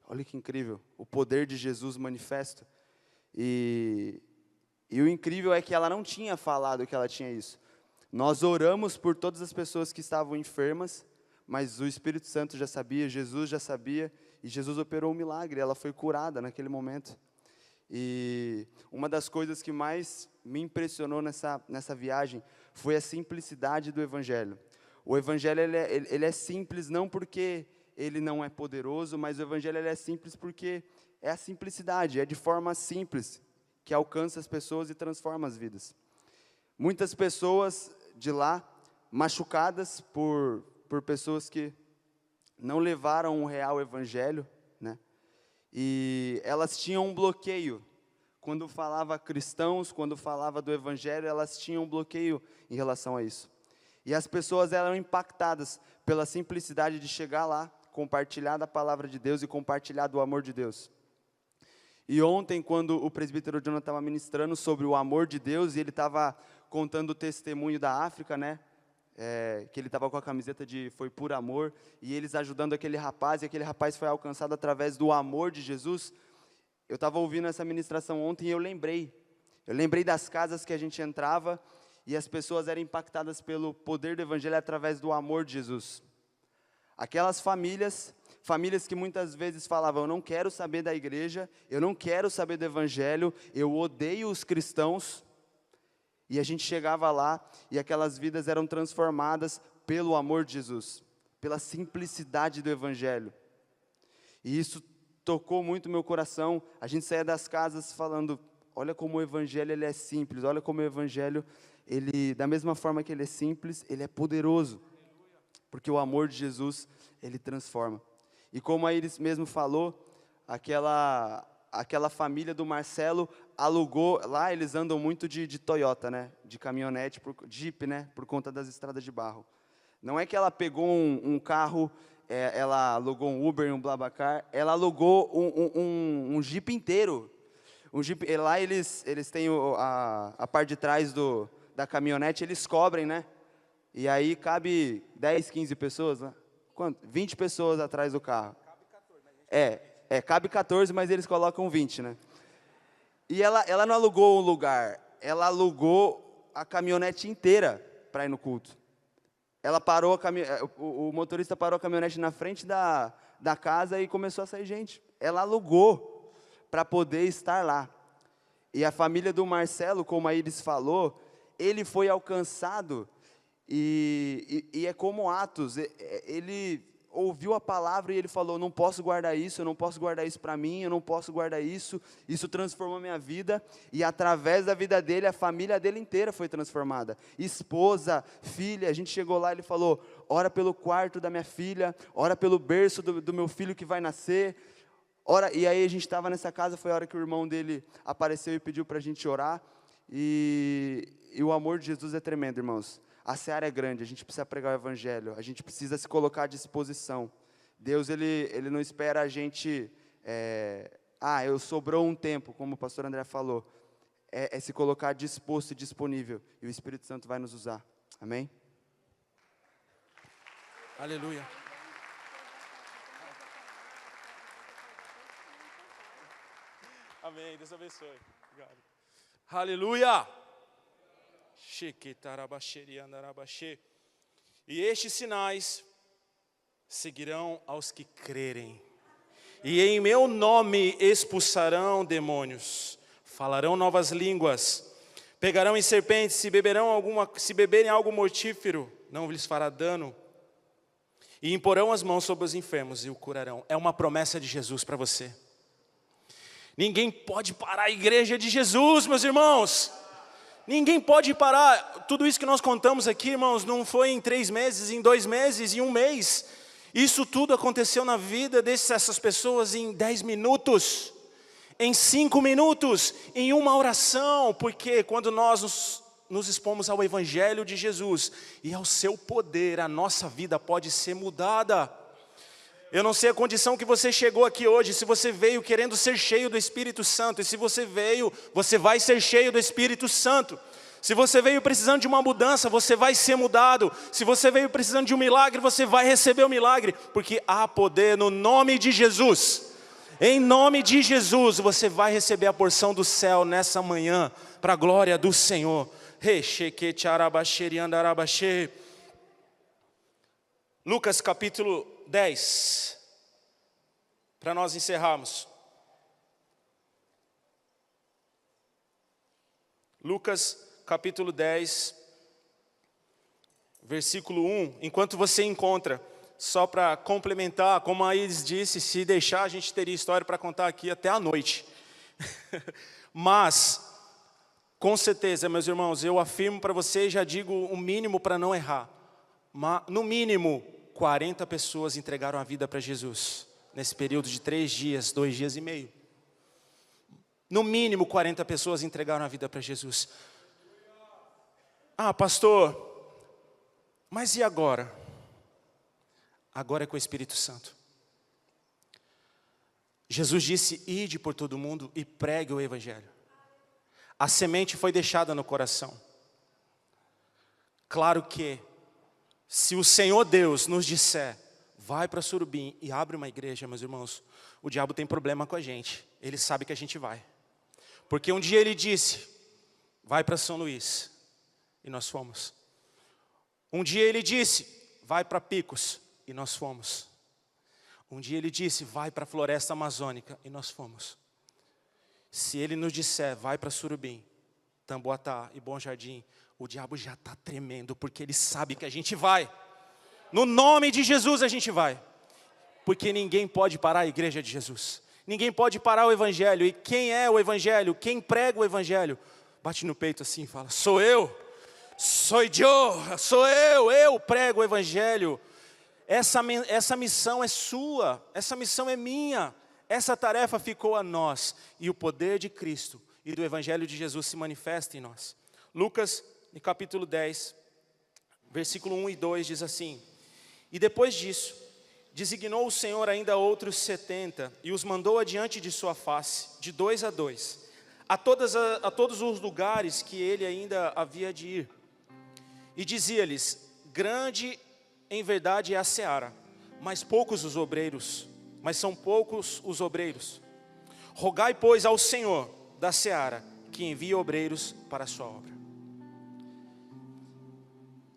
olha que incrível, o poder de Jesus manifesto. E o incrível é que ela não tinha falado que ela tinha isso. Nós oramos por todas as pessoas que estavam enfermas, mas o Espírito Santo já sabia, Jesus já sabia, e Jesus operou um milagre, ela foi curada naquele momento. E uma das coisas que mais me impressionou nessa viagem foi a simplicidade do Evangelho. O Evangelho ele é simples não porque ele não é poderoso, mas o Evangelho ele é simples porque é a simplicidade, é de forma simples, que alcança as pessoas e transforma as vidas. Muitas pessoas de lá, machucadas por pessoas que não levaram o real Evangelho, né? E elas tinham um bloqueio. Quando falava cristãos, quando falava do Evangelho, elas tinham um bloqueio em relação a isso. E as pessoas eram impactadas pela simplicidade de chegar lá, compartilhar da palavra de Deus e compartilhar do amor de Deus. E ontem, quando o presbítero Jonathan estava ministrando sobre o amor de Deus, e ele estava contando o testemunho da África, né? Que ele estava com a camiseta de Foi por Amor, e eles ajudando aquele rapaz, e aquele rapaz foi alcançado através do amor de Jesus. Eu estava ouvindo essa ministração ontem e eu lembrei das casas que a gente entrava, e as pessoas eram impactadas pelo poder do Evangelho através do amor de Jesus. Aquelas famílias que muitas vezes falavam, eu não quero saber da igreja, eu não quero saber do Evangelho, eu odeio os cristãos, e a gente chegava lá, e aquelas vidas eram transformadas pelo amor de Jesus, pela simplicidade do Evangelho. E isso tocou muito meu coração. A gente saía das casas falando, olha como o Evangelho ele é simples, olha como o Evangelho, ele, da mesma forma que ele é simples, ele é poderoso, porque o amor de Jesus, ele transforma. E como a Iris mesmo falou, aquela família do Marcelo alugou, lá eles andam muito de Toyota, né, de caminhonete, Jeep, né, por conta das estradas de barro. Não é que ela pegou um carro, ela alugou um Uber, um BlaBlaCar, ela alugou um Jeep inteiro. Um Jeep, e lá eles têm a parte de trás da caminhonete, eles cobrem, né, e aí cabe 10, 15 pessoas, né? Quanto? 20 pessoas atrás do carro. Cabe 14, mas eles colocam 20, né? E ela não alugou um lugar, ela alugou a caminhonete inteira para ir no culto. Ela parou, o motorista parou a caminhonete na frente da casa e começou a sair gente. Ela alugou para poder estar lá. E a família do Marcelo, como a Iris falou, ele foi alcançado, e é como Atos, ele ouviu a palavra e ele falou, não posso guardar isso, eu não posso guardar isso para mim, eu não posso guardar isso transformou a minha vida, e através da vida dele, a família dele inteira foi transformada, esposa, filha, a gente chegou lá, ele falou, ora pelo quarto da minha filha, ora pelo berço do meu filho que vai nascer, e aí a gente estava nessa casa, foi a hora que o irmão dele apareceu e pediu para a gente orar, e o amor de Jesus é tremendo, irmãos. A seara é grande, a gente precisa pregar o Evangelho, a gente precisa se colocar à disposição. Deus, Ele não espera a gente, eu sobrou um tempo, como o pastor André falou, é se colocar disposto e disponível, e o Espírito Santo vai nos usar, amém? Amém. Deus abençoe. Obrigado. Aleluia. E estes sinais seguirão aos que crerem. E em meu nome expulsarão demônios, falarão novas línguas, pegarão em serpentes, se beberem algo mortífero, não lhes fará dano. E imporão as mãos sobre os enfermos e o curarão. É uma promessa de Jesus para você. Ninguém pode parar a igreja de Jesus, meus irmãos. Ninguém pode parar. Tudo isso que nós contamos aqui, irmãos, não foi em 3 meses, em 2 meses, em 1 mês. Isso tudo aconteceu na vida dessas pessoas em 10 minutos, em 5 minutos, em uma oração. Porque quando nós nos expomos ao Evangelho de Jesus e ao seu poder, a nossa vida pode ser mudada. Eu não sei a condição que você chegou aqui hoje, se você veio querendo ser cheio do Espírito Santo, e se você veio, você vai ser cheio do Espírito Santo. Se você veio precisando de uma mudança, você vai ser mudado. Se você veio precisando de um milagre, você vai receber o milagre, porque há poder no nome de Jesus. Em nome de Jesus, você vai receber a porção do céu nessa manhã, para a glória do Senhor. Lucas capítulo 10, para nós encerrarmos. Lucas capítulo 10, versículo 1. Enquanto você encontra, só para complementar, como a Iris disse, se deixar a gente teria história para contar aqui até a noite. Mas, com certeza, meus irmãos, eu afirmo para vocês, já digo o mínimo para não errar. No mínimo, 40 pessoas entregaram a vida para Jesus, nesse período de 3 dias, 2 dias e meio. No mínimo 40 pessoas entregaram a vida para Jesus. Ah, pastor, mas e agora? Agora é com o Espírito Santo. Jesus disse, ide por todo mundo e pregue o Evangelho. A semente foi deixada no coração. Claro que, se o Senhor Deus nos disser, vai para Surubim e abre uma igreja, meus irmãos, o diabo tem problema com a gente. Ele sabe que a gente vai. Porque um dia ele disse, vai para São Luís. E nós fomos. Um dia ele disse, vai para Picos. E nós fomos. Um dia ele disse, vai para a floresta amazônica. E nós fomos. Se ele nos disser, vai para Surubim, Tamboatá e Bom Jardim, o diabo já está tremendo, porque ele sabe que a gente vai. No nome de Jesus a gente vai. Porque ninguém pode parar a igreja de Jesus. Ninguém pode parar o Evangelho. E quem é o Evangelho? Quem prega o Evangelho? Bate no peito assim e fala, sou eu. Sou eu prego o Evangelho. Essa missão é sua, essa missão é minha. Essa tarefa ficou a nós. E o poder de Cristo e do Evangelho de Jesus se manifesta em nós. Lucas, no capítulo 10, versículo 1 e 2 diz assim, e depois disso, designou o Senhor ainda outros 70, e os mandou adiante de sua face, de 2 a 2, a todos os lugares que ele ainda havia de ir. E dizia-lhes, grande em verdade é a seara, mas são poucos os obreiros. Rogai, pois, ao Senhor da seara, que envie obreiros para a sua obra.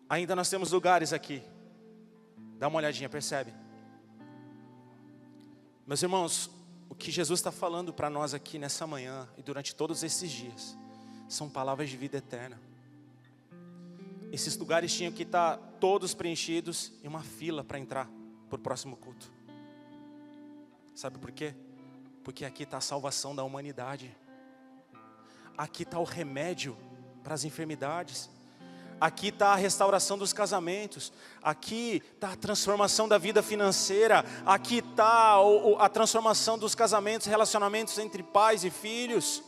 Ainda nós temos lugares aqui. Dá uma olhadinha, percebe? Meus irmãos, o que Jesus está falando para nós aqui nessa manhã e durante todos esses dias, são palavras de vida eterna. Esses lugares tinham que estar todos preenchidos em uma fila para entrar para o próximo culto. Sabe por quê? Porque aqui está a salvação da humanidade. Aqui está o remédio para as enfermidades. Aqui está a restauração dos casamentos. Aqui está a transformação da vida financeira. Aqui está a transformação dos casamentos, relacionamentos entre pais e filhos.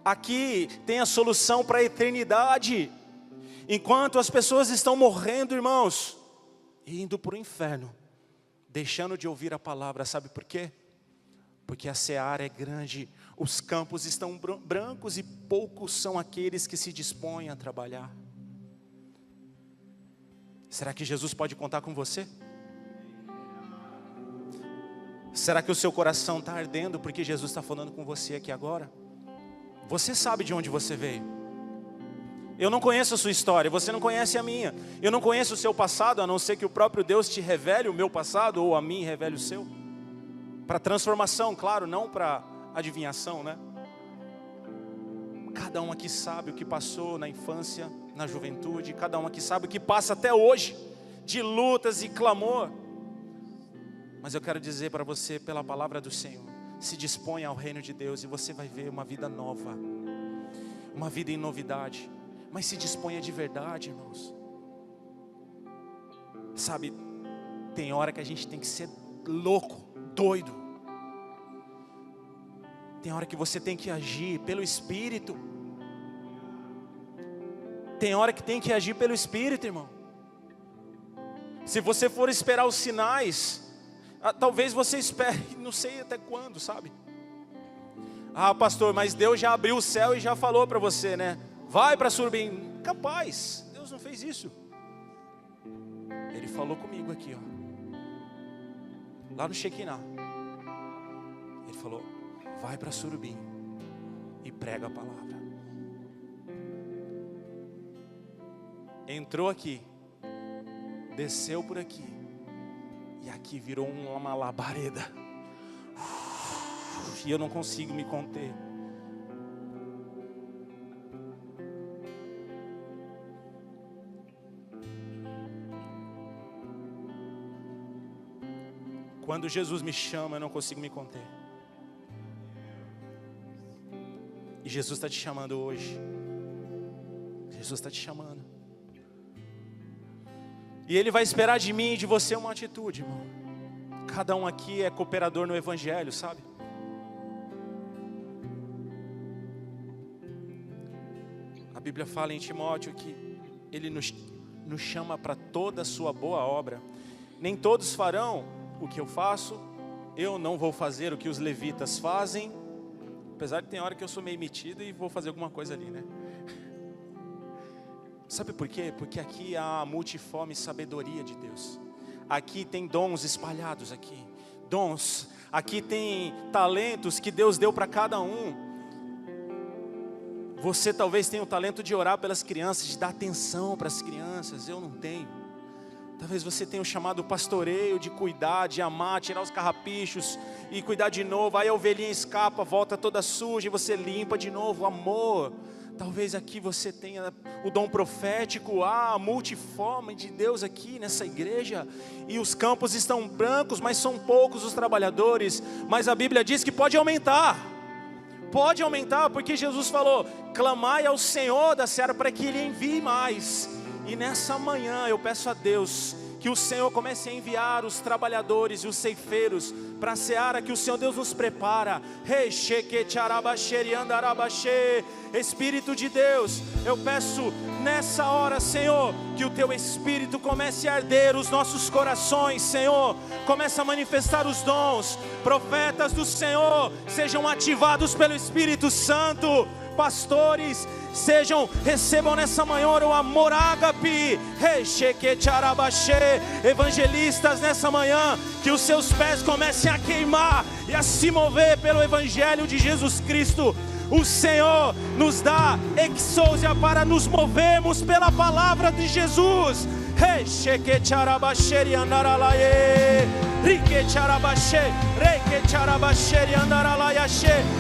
Aqui tem a solução para a eternidade. Enquanto as pessoas estão morrendo, irmãos, indo para o inferno, deixando de ouvir a palavra, sabe por quê? Porque a seara é grande, os campos estão brancos e poucos são aqueles que se dispõem a trabalhar. Será que Jesus pode contar com você? Será que o seu coração está ardendo porque Jesus está falando com você aqui agora? Você sabe de onde você veio. Eu não conheço a sua história, você não conhece a minha. Eu não conheço o seu passado, a não ser que o próprio Deus te revele o meu passado, ou a mim revele o seu. Para transformação, claro, não para adivinhação, né? Cada um aqui sabe o que passou na infância, na juventude. Cada um aqui sabe o que passa até hoje, de lutas e clamor. Mas eu quero dizer para você, pela palavra do Senhor, se disponha ao reino de Deus e você vai ver uma vida nova, uma vida em novidade. Mas se disponha de verdade, irmãos. Sabe, tem hora que a gente tem que ser louco, doido. Tem hora que você tem que agir pelo Espírito. Tem hora que tem que agir pelo Espírito, irmão. Se você for esperar os sinais, talvez você espere, não sei até quando, sabe? Ah, pastor, mas Deus já abriu o céu e já falou para você, né? Vai para Surubim. Capaz, Deus não fez isso. Ele falou comigo aqui, ó, lá no Shekinah. Ele falou: vai para Surubim e prega a palavra. Entrou aqui, desceu por aqui, e aqui virou uma labareda. E eu não consigo me conter. Quando Jesus me chama, eu não consigo me conter. E Jesus está te chamando hoje. Jesus está te chamando. E Ele vai esperar de mim e de você uma atitude, irmão. Cada um aqui é cooperador no Evangelho, sabe? A Bíblia fala em Timóteo que Ele nos chama para toda a sua boa obra. Nem todos farão o que eu faço. Eu não vou fazer o que os levitas fazem. Apesar de tem hora que eu sou meio metido e vou fazer alguma coisa ali, né? Sabe por quê? Porque aqui há a multiforme sabedoria de Deus. Aqui tem dons espalhados aqui. Dons. Aqui tem talentos que Deus deu para cada um. Você talvez tenha o talento de orar pelas crianças, de dar atenção para as crianças. Eu não tenho. Talvez você tenha o chamado pastoreio, de cuidar, de amar, tirar os carrapichos e cuidar de novo. Aí a ovelhinha escapa, volta toda suja e você limpa de novo. Amor. Talvez aqui você tenha o dom profético, a multiforme de Deus aqui nessa igreja. E os campos estão brancos, mas são poucos os trabalhadores. Mas a Bíblia diz que pode aumentar. Pode aumentar, porque Jesus falou: clamai ao Senhor da seara para que Ele envie mais. E nessa manhã eu peço a Deus que o Senhor comece a enviar os trabalhadores e os ceifeiros para a seara que o Senhor Deus nos prepara. Espírito de Deus, eu peço nessa hora, Senhor, que o Teu Espírito comece a arder os nossos corações, Senhor. Comece a manifestar os dons. Profetas do Senhor sejam ativados pelo Espírito Santo. Pastores, recebam nessa manhã o amor ágape. Evangelistas, nessa manhã, que os seus pés comecem a queimar e a se mover pelo Evangelho de Jesus Cristo. O Senhor nos dá exousia para nos movermos pela palavra de Jesus.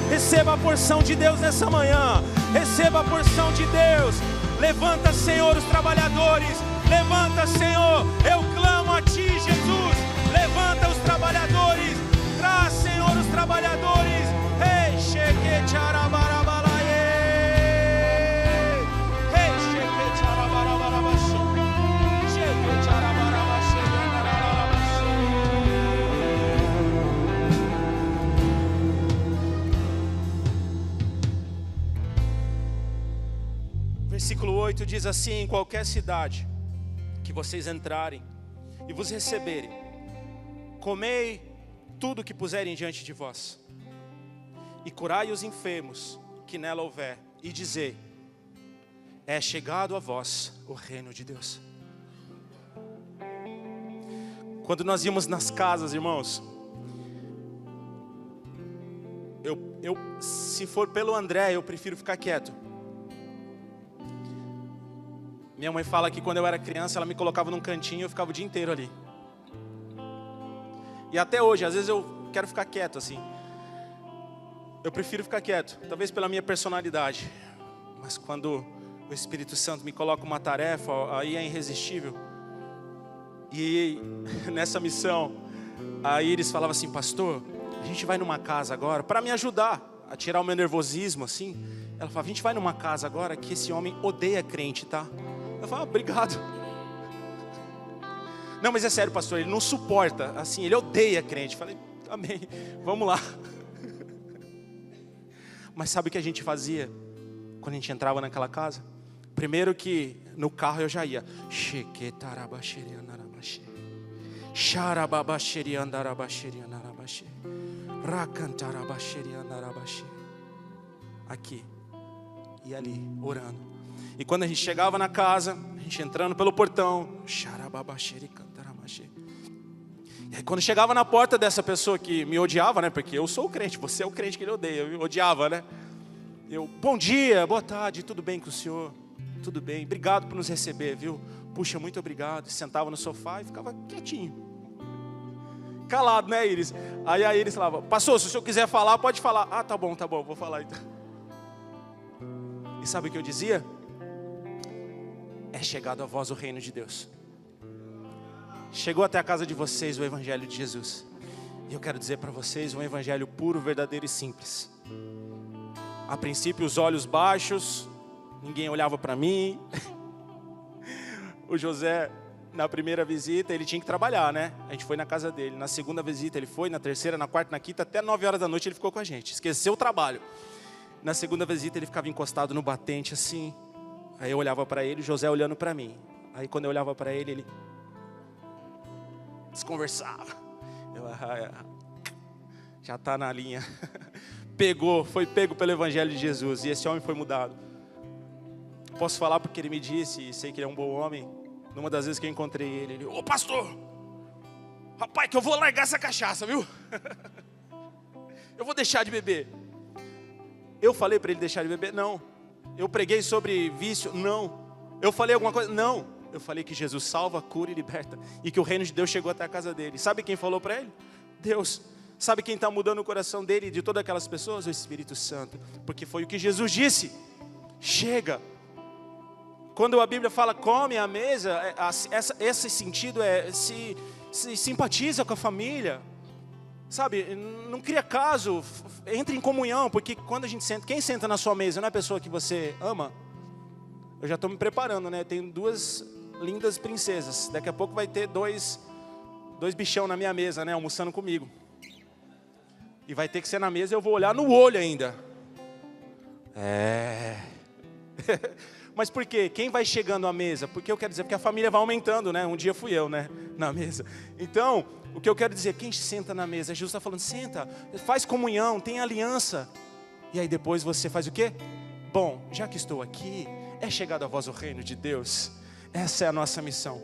Receba a porção de Deus nessa manhã. Receba a porção de Deus. Levanta, Senhor, os trabalhadores. Levanta, Senhor, eu clamo a Ti, Jesus. Levanta os trabalhadores. Traz, Senhor, os trabalhadores. Versículo 8 diz assim: em qualquer cidade que vocês entrarem e vos receberem, comei tudo que puserem diante de vós, e curai os enfermos que nela houver, e dizei: é chegado a vós o reino de Deus. Quando nós íamos nas casas, irmãos, se for pelo André, eu prefiro ficar quieto. Minha mãe fala que quando eu era criança, ela me colocava num cantinho e eu ficava o dia inteiro ali. E até hoje, às vezes eu quero ficar quieto assim. Eu prefiro ficar quieto, talvez pela minha personalidade. Mas quando o Espírito Santo me coloca uma tarefa, aí é irresistível. E nessa missão, a Iris falava assim: pastor, a gente vai numa casa agora, para me ajudar a tirar o meu nervosismo assim. Ela falava: a gente vai numa casa agora que esse homem odeia crente, tá? Eu falava: obrigado. Não, mas é sério, pastor, ele não suporta, assim, ele odeia crente. Eu falei: amém, vamos lá. Mas sabe o que a gente fazia quando a gente entrava naquela casa? Primeiro que no carro eu já ia. Aqui e ali, orando. E quando a gente chegava na casa, a gente entrando pelo portão. E aí quando chegava na porta dessa pessoa que me odiava, né? Porque eu sou o crente, você é o crente que ele odeia. Eu odiava, né? Eu: bom dia, boa tarde, tudo bem com o senhor? Tudo bem, obrigado por nos receber, viu? Puxa, muito obrigado. Sentava no sofá e ficava quietinho. Calado, né, Iris? Aí a Iris falava: pastor, se o senhor quiser falar, pode falar. Ah, tá bom, vou falar então. E sabe o que eu dizia? É chegado a vós o reino de Deus. Chegou até a casa de vocês o evangelho de Jesus. E eu quero dizer para vocês um evangelho puro, verdadeiro e simples. A princípio os olhos baixos, ninguém olhava para mim. O José, na primeira visita, ele tinha que trabalhar, né? A gente foi na casa dele. Na segunda visita ele foi, na terceira, na quarta, na quinta, até 9 horas da noite ele ficou com a gente. Esqueceu o trabalho. Na segunda visita ele ficava encostado no batente assim. Aí eu olhava para ele, o José olhando para mim. Aí quando eu olhava para ele, ele desconversava. Eu: já está na linha. Foi pego pelo evangelho de Jesus. E esse homem foi mudado. Posso falar porque ele me disse, e sei que ele é um bom homem. Numa das vezes que eu encontrei ele: ô pastor, rapaz, que eu vou largar essa cachaça, viu? Eu vou deixar de beber. Eu falei para ele deixar de beber? Não. Eu preguei sobre vício? Não. Eu falei alguma coisa? Não. Eu falei que Jesus salva, cura e liberta. E que o reino de Deus chegou até a casa dele. Sabe quem falou para ele? Deus. Sabe quem está mudando o coração dele e de todas aquelas pessoas? O Espírito Santo. Porque foi o que Jesus disse. Chega. Quando a Bíblia fala come à mesa, esse sentido é se simpatiza com a família. Sabe, não cria caso, entre em comunhão, porque quando a gente senta, quem senta na sua mesa não é a pessoa que você ama? Eu já estou me preparando, né? Tenho 2 lindas princesas. Daqui a pouco vai ter dois bichão na minha mesa, né? Almoçando comigo. E vai ter que ser na mesa e eu vou olhar no olho ainda. Mas por quê? Quem vai chegando à mesa? Porque eu quero dizer, porque a família vai aumentando, né? Um dia fui eu, né? Na mesa. Então, o que eu quero dizer, quem senta na mesa? Jesus está falando: senta, faz comunhão, tem aliança. E aí depois você faz o quê? Bom, já que estou aqui, é chegado a vós o reino de Deus. Essa é a nossa missão.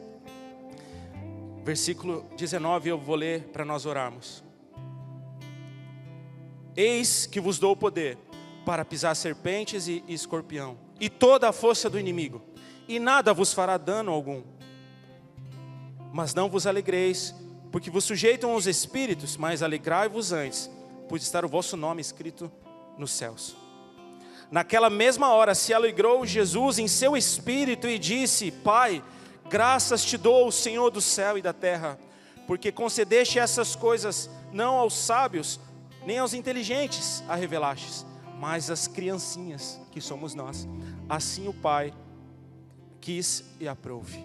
Versículo 19 eu vou ler para nós orarmos. Eis que vos dou o poder para pisar serpentes e escorpião, e toda a força do inimigo, e nada vos fará dano algum. Mas não vos alegreis, porque vos sujeitam os espíritos, mas alegrai-vos antes, pois está o vosso nome escrito nos céus. Naquela mesma hora se alegrou Jesus em seu espírito e disse: Pai, graças te dou, Senhor do céu e da terra, porque concedeste essas coisas não aos sábios, nem aos inteligentes a revelastes, mas às criancinhas que somos nós. Assim o Pai quis e aprouve.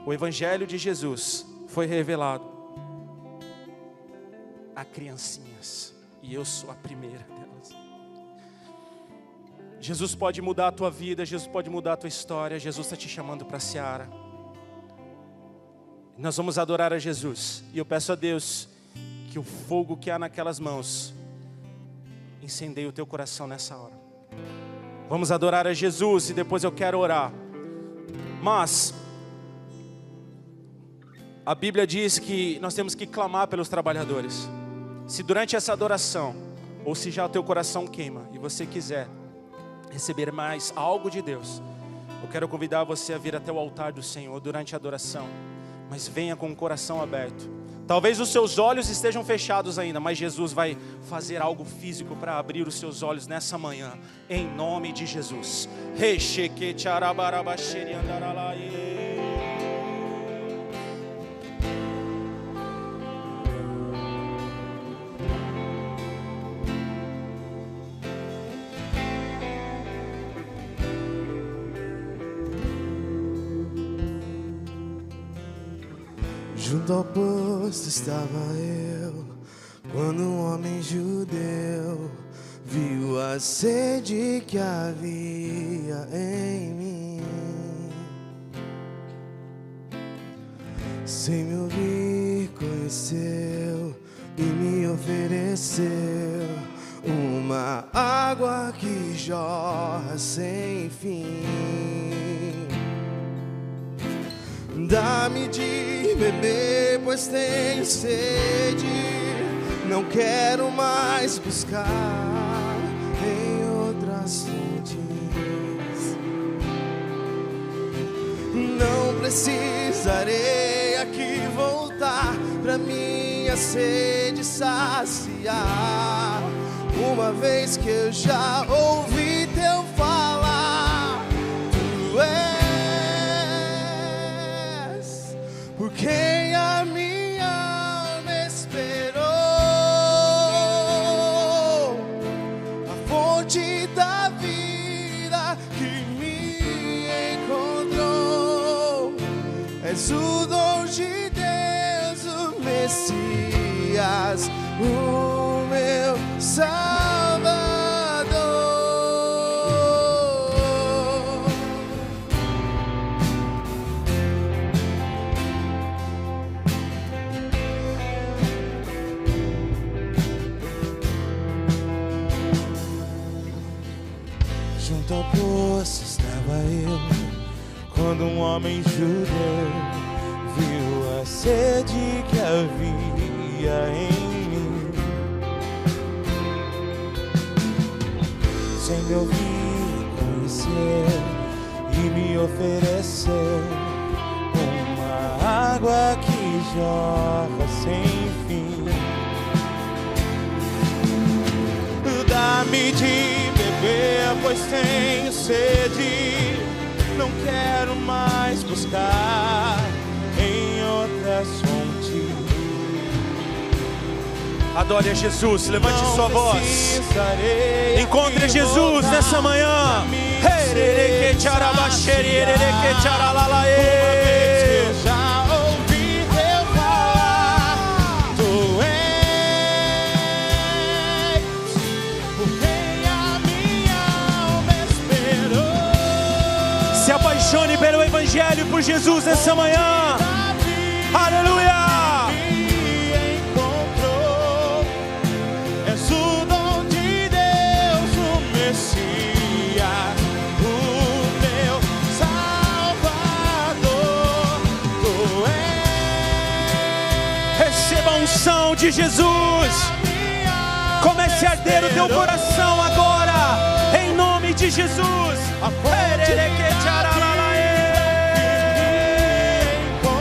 O Evangelho de Jesus foi revelado a criancinhas, e eu sou a primeira delas. Jesus pode mudar a tua vida, Jesus pode mudar a tua história. Jesus está te chamando para a seara. Nós vamos adorar a Jesus, e eu peço a Deus que o fogo que há naquelas mãos incendeie o teu coração nessa hora. Vamos adorar a Jesus e depois eu quero orar. Mas a Bíblia diz que nós temos que clamar pelos trabalhadores. Se durante essa adoração ou se já o teu coração queima e você quiser receber mais algo de Deus, eu quero convidar você a vir até o altar do Senhor durante a adoração, mas venha com o coração aberto. Talvez os seus olhos estejam fechados ainda, mas Jesus vai fazer algo físico para abrir os seus olhos nessa manhã, em nome de Jesus. Junto ao posto estava eu, quando um homem judeu viu a sede que havia em mim. Sem me ouvir, conheceu e me ofereceu uma água que jorra sem fim. Dá-me de beber, pois tenho sede. Não quero mais buscar em outras fontes. Não precisarei aqui voltar pra minha sede saciar, uma vez que eu já ouvi teu falar. Tu és por quem a minha alma esperou, a fonte da vida que me encontrou. És o dom de Deus, o Messias, o meu Salvador. Junto ao poço estava eu, quando um homem judeu viu a sede que havia em mim. Sem me ouvir, conhecer e me ofereceu uma água que jorra sem fim. Dá-me de beber, pois tenho sede. Não quero mais buscar em outras fontes. Adore a Jesus, levante sua voz. Encontre Jesus nessa manhã. Já ouvi teu falar. Tu és por quem a minha alma esperou. Se apaixone pelo Evangelho, por Jesus nessa manhã. Aleluia! Unção de Jesus, comece a arder o teu coração agora, em nome de Jesus.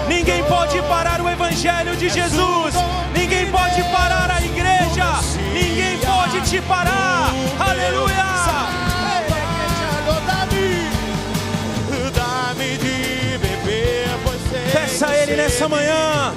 Ninguém pode parar o Evangelho de Jesus, ninguém pode parar a igreja, ninguém pode te parar. Aleluia! Dá-me de beber, pois peça a Ele nessa manhã.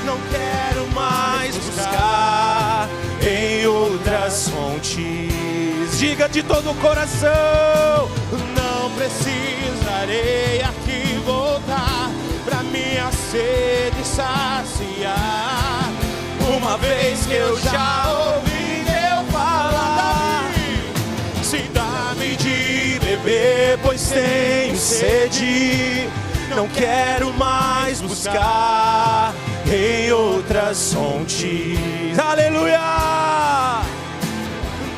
Não quero mais buscar em outras fontes. Diga de todo o coração. Não precisarei aqui voltar pra minha sede saciar, uma vez que eu já ouvi teu falar. Se dá-me de beber, pois tenho sede. Não quero mais buscar em outras fontes. Aleluia!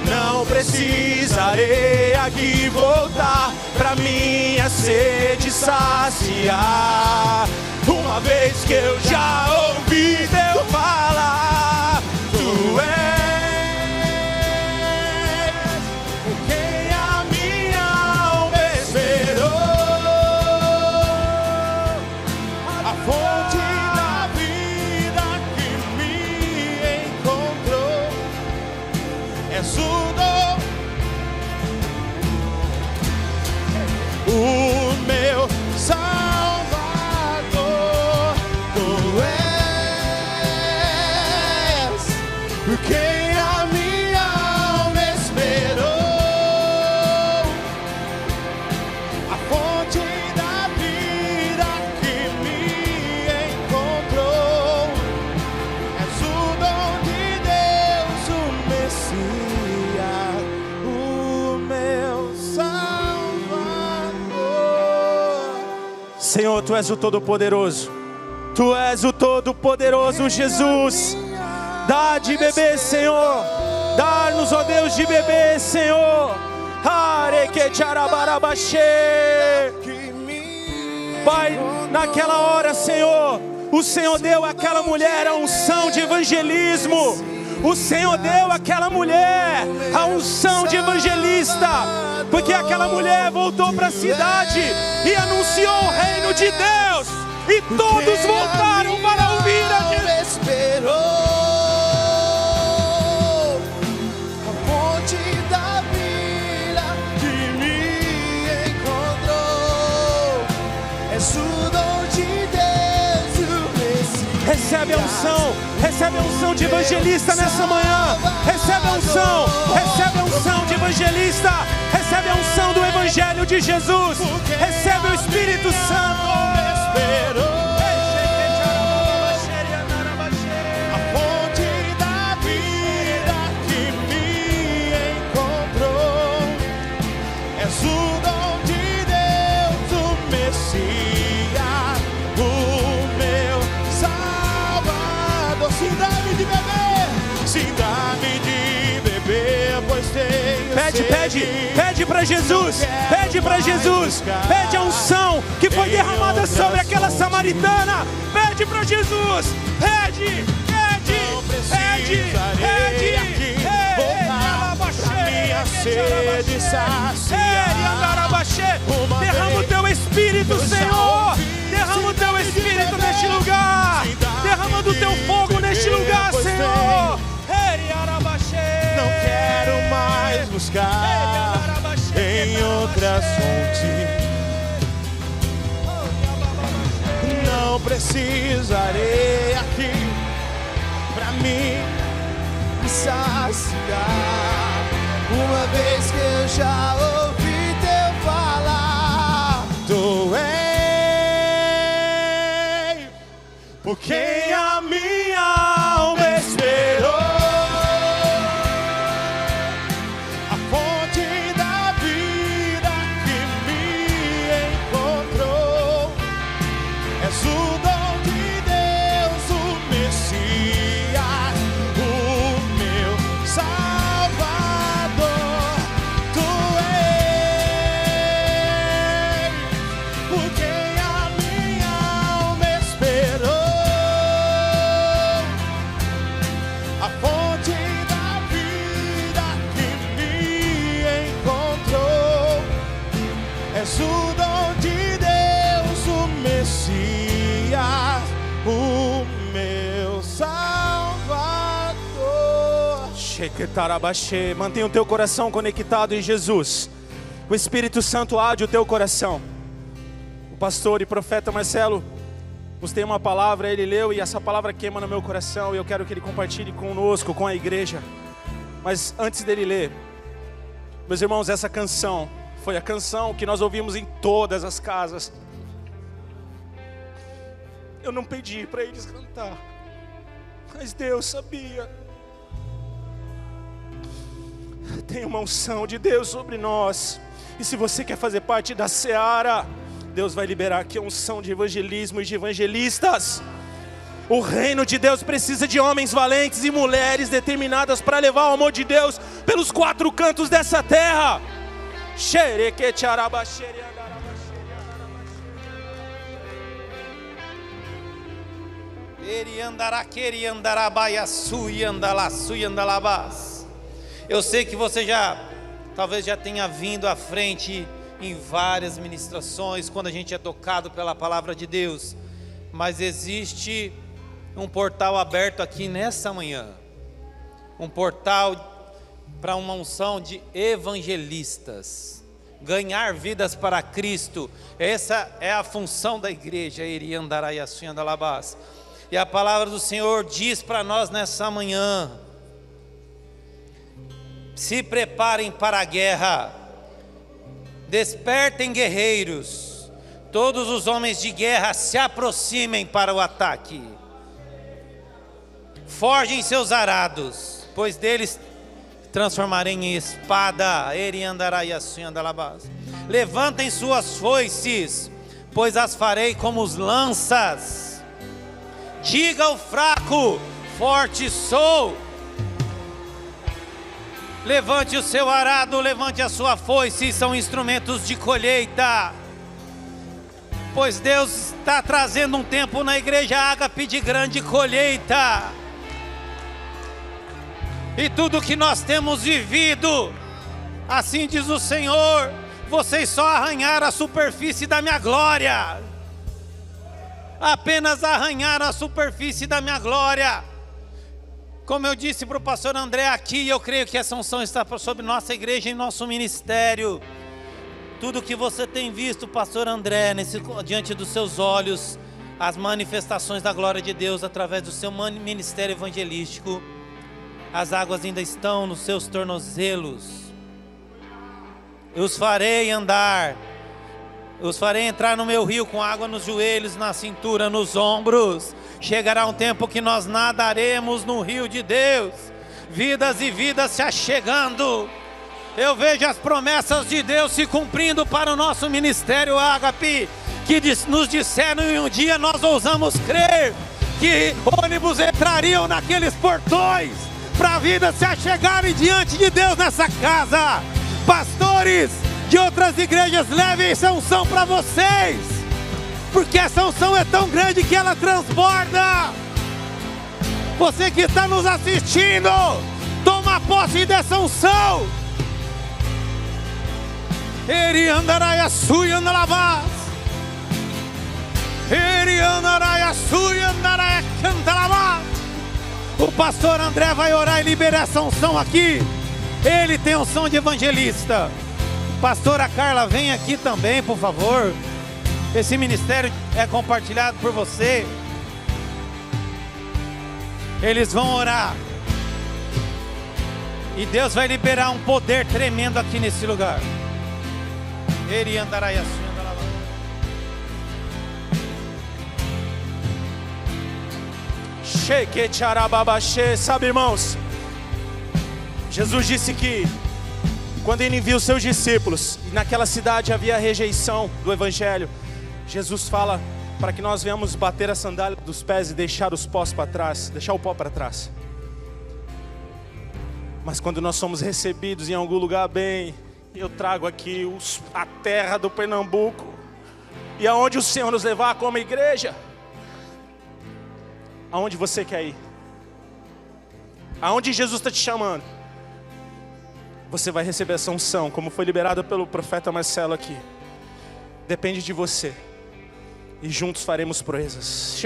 Não precisarei aqui voltar pra minha sede saciar, uma vez que eu já ouvi teu falar. Tu por quem a minha alma esperou. A fonte da vida que me encontrou. És o dom de Deus, o Messias, o meu Salvador. Senhor, Tu és o Todo-Poderoso. Tu és o Todo-Poderoso, Jesus. Dá de beber, Senhor. Dá-nos, ó Deus, de beber, Senhor. Pai, naquela hora, Senhor, o Senhor deu àquela mulher a unção de evangelismo. O Senhor deu àquela mulher a unção de evangelista, porque aquela mulher voltou para a cidade e anunciou o reino de Deus, e todos voltaram para ouvir a Jesus. Esperou a fonte da vida que me encontrou. És o dom de Deus, o Messias. Recebe a unção de evangelista nessa manhã. Recebe a unção de evangelista. Recebe a unção do Evangelho de Jesus. Recebe o Espírito Santo. A fonte da vida que me encontrou. És o dom de Deus, o Messias, o meu Salvador. Se dá-me de beber, se dá-me de beber, pois tenho Pede para Jesus. Pede para Jesus. Pede a unção que foi derramada sobre aquela samaritana. Pede para Jesus. Pede. Minha sede saciar. Derrama o teu Espírito, Senhor. Derrama o teu Espírito neste lugar. Derrama do teu fogo neste lugar, Senhor. Não quero mais buscar em outras fontes. Não precisarei aqui pra me saciar. Uma vez que eu já ouvi teu falar, doei por quem a minha alma esperou. A fonte da vida que me encontrou. És o dom de Deus, o Messias, o meu Salvador. Tu és por quem a minha alma esperou. A fonte da vida que me encontrou. És o dom de Deus, o Messias, o meu Salvador. Mantenha o teu coração conectado em Jesus. O Espírito Santo arde o teu coração. O pastor e profeta Marcelo nos tem uma palavra, ele leu, e essa palavra queima no meu coração, e eu quero que ele compartilhe conosco, com a igreja. Mas antes dele ler, meus irmãos, essa canção foi a canção que nós ouvimos em todas as casas. Eu não pedi para eles cantar, mas Deus sabia. Tem uma unção de Deus sobre nós. E se você quer fazer parte da seara, Deus vai liberar aqui a unção de evangelismo e de evangelistas. O reino de Deus precisa de homens valentes e mulheres determinadas para levar o amor de Deus pelos quatro cantos dessa terra. Eu sei que você talvez já tenha vindo à frente em várias ministrações, quando a gente é tocado pela palavra de Deus, mas existe um portal aberto aqui nessa manhã, um portal para uma unção de evangelistas, ganhar vidas para Cristo. Essa é a função da igreja. E a palavra do Senhor diz para nós nessa manhã Se preparem para a guerra. Despertem, guerreiros. Todos os homens de guerra se aproximem para o ataque. Forjem seus arados, pois deles transformarei em espada. Levantem suas foices, pois as farei como os lanças. Diga ao fraco: forte sou. Levante o seu arado, levante a sua foice, são instrumentos de colheita. Pois Deus está trazendo um tempo na igreja Ágape de grande colheita. E tudo que nós temos vivido, assim diz o Senhor, vocês só arranharam a superfície da minha glória. Apenas arranharam a superfície da minha glória. Como eu disse para o pastor André aqui, eu creio que essa unção está sobre nossa igreja e nosso ministério. Tudo que você tem visto, pastor André, diante dos seus olhos, as manifestações da glória de Deus através do seu ministério evangelístico, as águas ainda estão nos seus tornozelos. Eu os farei andar, eu os farei entrar no meu rio com água nos joelhos, na cintura, nos ombros. Chegará um tempo que nós nadaremos no rio de Deus, vidas e vidas se achegando. Eu vejo as promessas de Deus se cumprindo para o nosso ministério Ágape, que nos disseram e um dia nós ousamos crer que ônibus entrariam naqueles portões para vidas se achegarem diante de Deus nessa casa. Pastores de outras igrejas, levem essa unção para vocês, porque essa unção é tão grande que ela transborda. Você que está nos assistindo, toma posse dessa unção. Ele andará a sua andalavas. Ele andará a sua andará cantalavas. O pastor André vai orar e liberar essa unção aqui. Ele tem unção de evangelista. Pastora Carla, vem aqui também, por favor. Esse ministério é compartilhado por você. Eles vão orar. E Deus vai liberar um poder tremendo aqui nesse lugar. Ele andará e assim andará. Sabe, irmãos, Jesus disse que quando ele envia os seus discípulos, e naquela cidade havia rejeição do evangelho, Jesus fala para que nós venhamos bater a sandália dos pés e deixar os pós para trás, deixar o pó para trás. Mas quando nós somos recebidos em algum lugar bem, eu trago aqui a terra do Pernambuco, e aonde o Senhor nos levar como igreja, aonde você quer ir, aonde Jesus está te chamando, você vai receber essa unção, como foi liberada pelo profeta Marcelo aqui. Depende de você, e juntos faremos proezas.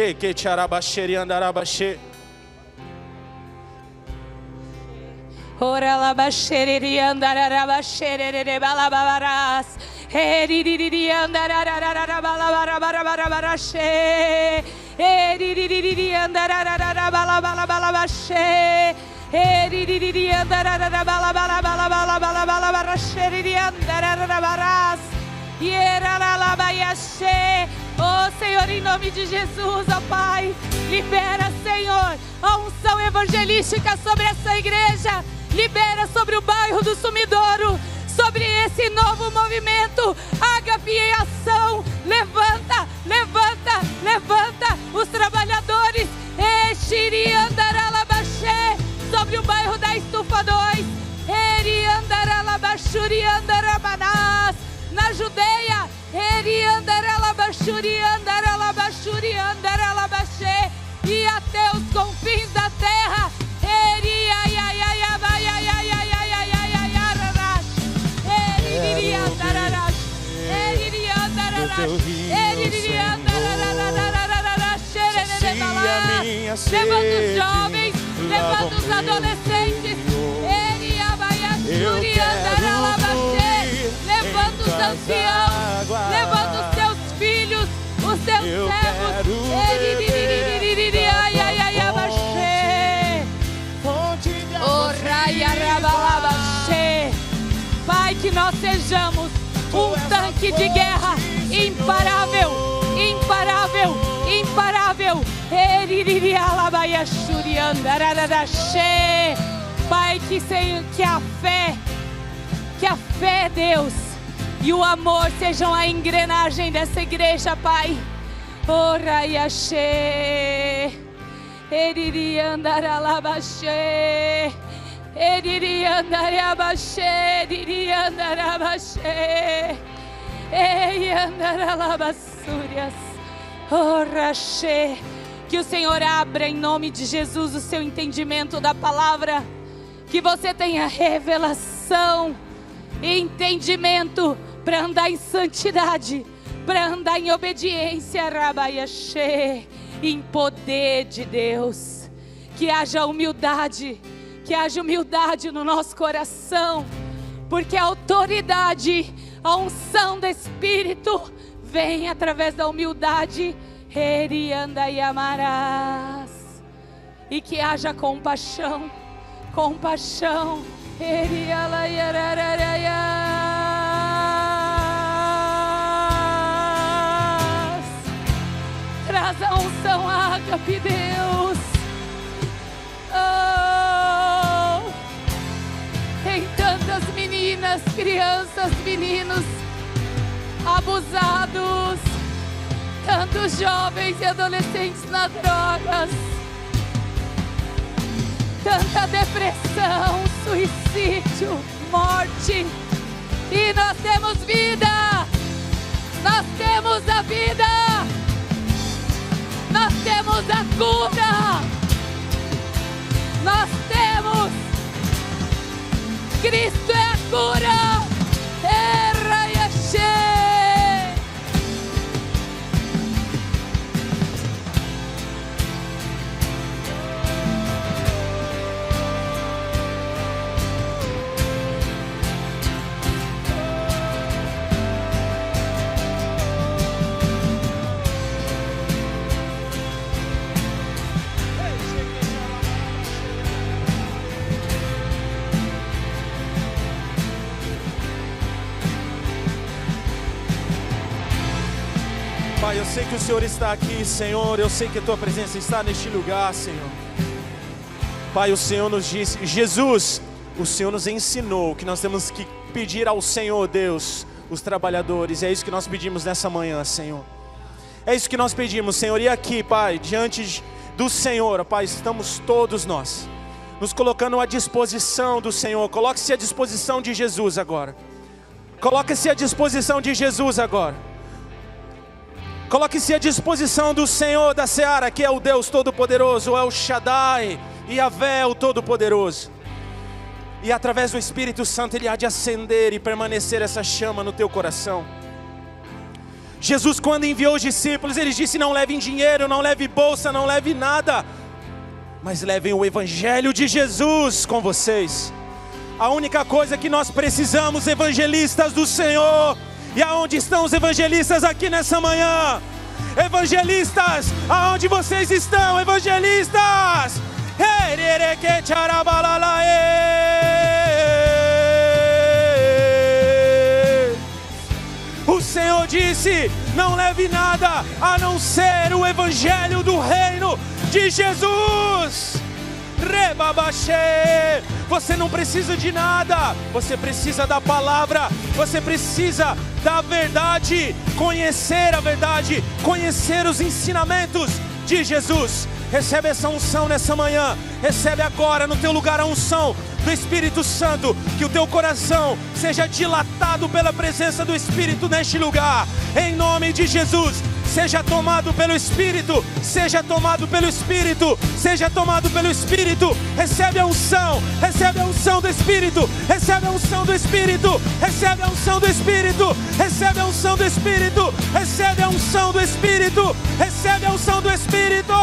Ora la basheriri andarara basherere balabaras. Heriri andarara balabarabarabarabarache. Heriri andarara balabalabalabache. Heriri andarara balabalabalabalabalabalabarache andarara baras. Ieraralabayache. Oh Senhor, em nome de Jesus, ó Pai, libera, Senhor, a unção evangelística sobre essa igreja. Libera sobre o bairro do Sumidouro, sobre esse novo movimento, Ágape em ação. Levanta, levanta, levanta os trabalhadores. Sobre o bairro da Estufa 2. Na Judeia, e até os confins da terra. Levanta os jovens, levanta os adolescentes, levanta os anciãos, levanta os seus filhos, os seus servos. Oh, raia, rabalaba, que nós sejamos um tanque de guerra imparável, imparável, imparável. Pai, que a fé, Deus, e o amor sejam a engrenagem dessa igreja, Pai. Ora Yashe, Eriri andaralabaxe, Eriri andarabaxe, Eriri andarabaxe, Ei andaralabassúrias, Ora She. Que o Senhor abra em nome de Jesus o seu entendimento da palavra, que você tenha revelação e entendimento para andar em santidade, para andar em obediência, Rabaiaxê, em poder de Deus. Que haja humildade no nosso coração, porque a autoridade, a unção do Espírito vem através da humildade. Eriandaiamarás. E que haja compaixão, compaixão. Traz a unção, ágape, Deus. Oh, tem tantas meninas, crianças, meninos abusados, tantos jovens e adolescentes nas drogas, tanta depressão, suicídio, morte. E nós temos vida, nós temos a vida, nós temos a cura, nós temos Cristo é a cura. Pai, eu sei que o Senhor está aqui, Senhor. Eu sei que a Tua presença está neste lugar, Senhor. Pai, o Senhor nos disse, Jesus, o Senhor nos ensinou que nós temos que pedir ao Senhor, Deus, os trabalhadores. É isso que nós pedimos nessa manhã, Senhor. É isso que nós pedimos, Senhor. E aqui, Pai, diante do Senhor, Pai, estamos todos nós nos colocando à disposição do Senhor. Coloque-se à disposição de Jesus agora. Coloque-se à disposição de Jesus agora. Coloque-se à disposição do Senhor da Seara, que é o Deus Todo-Poderoso, é o Shaddai, Yahvé, o Todo-Poderoso. E através do Espírito Santo Ele há de acender e permanecer essa chama no teu coração. Jesus, quando enviou os discípulos, Ele disse: não levem dinheiro, não leve bolsa, não leve nada, mas levem o Evangelho de Jesus com vocês. A única coisa que nós precisamos, evangelistas do Senhor. E aonde estão os evangelistas aqui nessa manhã? Evangelistas, aonde vocês estão, evangelistas? O Senhor disse: não leve nada a não ser o evangelho do reino de Jesus. Rebabaxê. Você não precisa de nada, você precisa da palavra, você precisa da verdade, conhecer a verdade, conhecer os ensinamentos de Jesus. Recebe essa unção nessa manhã, recebe agora no teu lugar a unção do Espírito Santo, que o teu coração seja dilatado pela presença do Espírito neste lugar, em nome de Jesus. Seja tomado pelo Espírito, seja tomado pelo Espírito, seja tomado pelo Espírito. Recebe a unção do Espírito, recebe a unção do Espírito, recebe a unção do Espírito, recebe a unção do Espírito, recebe a unção do Espírito, recebe a unção do Espírito,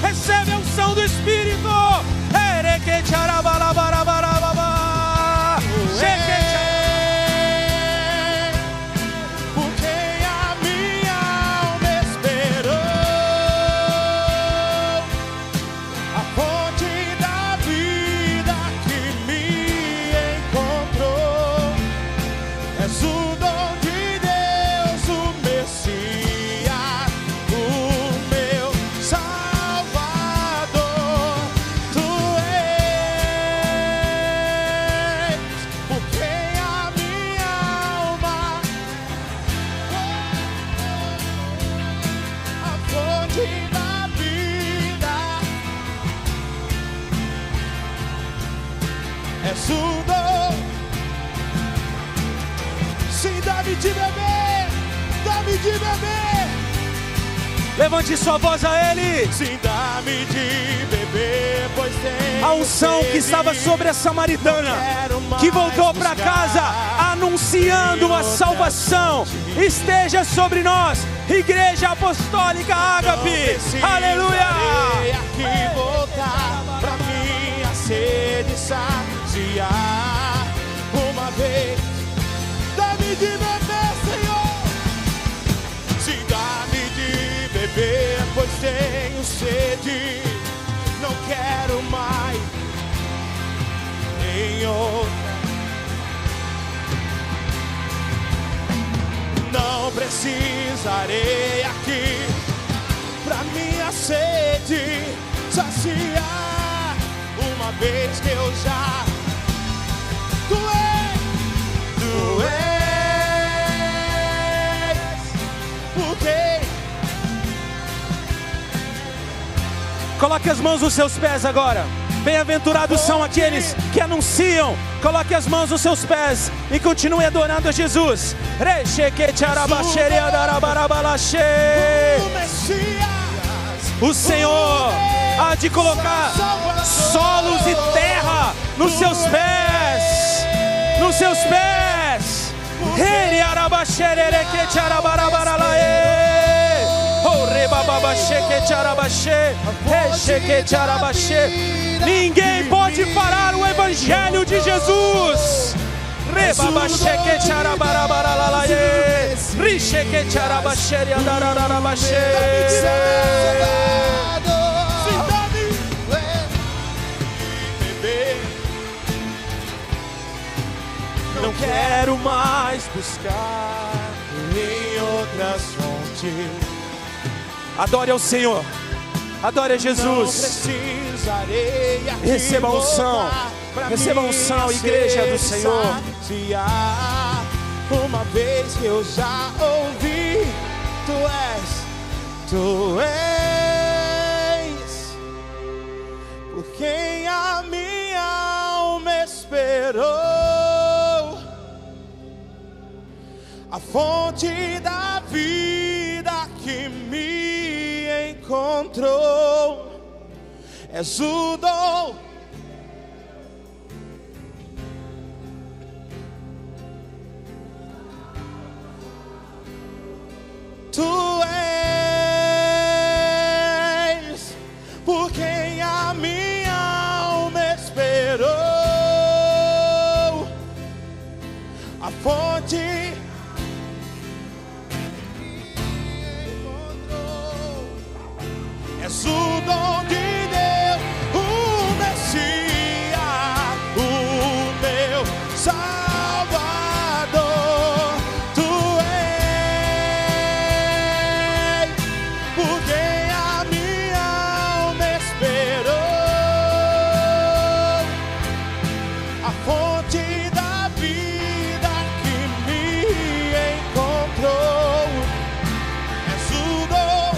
recebe a unção do Espírito. és o dom. Sim, dá-me de beber, dá-me de beber. Levante sua voz a Ele. Sim, dá-me de beber, pois tem A unção que estava sobre a samaritana, que voltou para casa anunciando a salvação, esteja sobre nós, Igreja Apostólica Ágape. Aleluia! Aqui voltar pra minha sede saciar uma vez. Dá-me de beber, Senhor. Sim, dá-me de beber, pois tenho sede. Não quero mais em outra. Não precisarei aqui pra minha sede saciar uma vez que eu já tu és, porque Coloque as mãos nos seus pés agora. Bem-aventurados são aqueles que anunciam. Coloque as mãos nos seus pés e continue adorando a Jesus. O Senhor há de colocar solos e terra nos seus pés. Nos seus pés. Ninguém pode parar o Evangelho de Jesus. não quero mais buscar em outras fontes. Adore ao Senhor. Adore a Jesus. Receba a unção. Receba a unção, Igreja do Senhor. Uma vez que eu já ouvi, tu és por quem a minha alma esperou, a fonte da vida que me encontrou. És o dom, tu és por quem a minha alma esperou, a fonte encontrou. És o dom de Deus, o Messias, o meu Salvador. Tu és por quem a minha alma esperou, a fonte da vida que me encontrou. És o dom,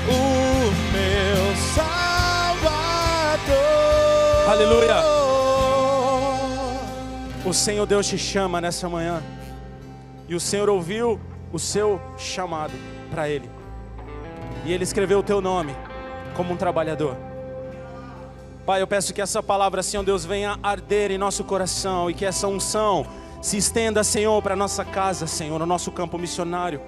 o meu Salvador. Aleluia. O Senhor Deus te chama nessa manhã. E o Senhor ouviu o seu chamado para Ele. E Ele escreveu o teu nome como um trabalhador. Pai, eu peço que essa palavra, Senhor Deus, venha arder em nosso coração. E que essa unção se estenda, Senhor, para a nossa casa, Senhor, no nosso campo missionário.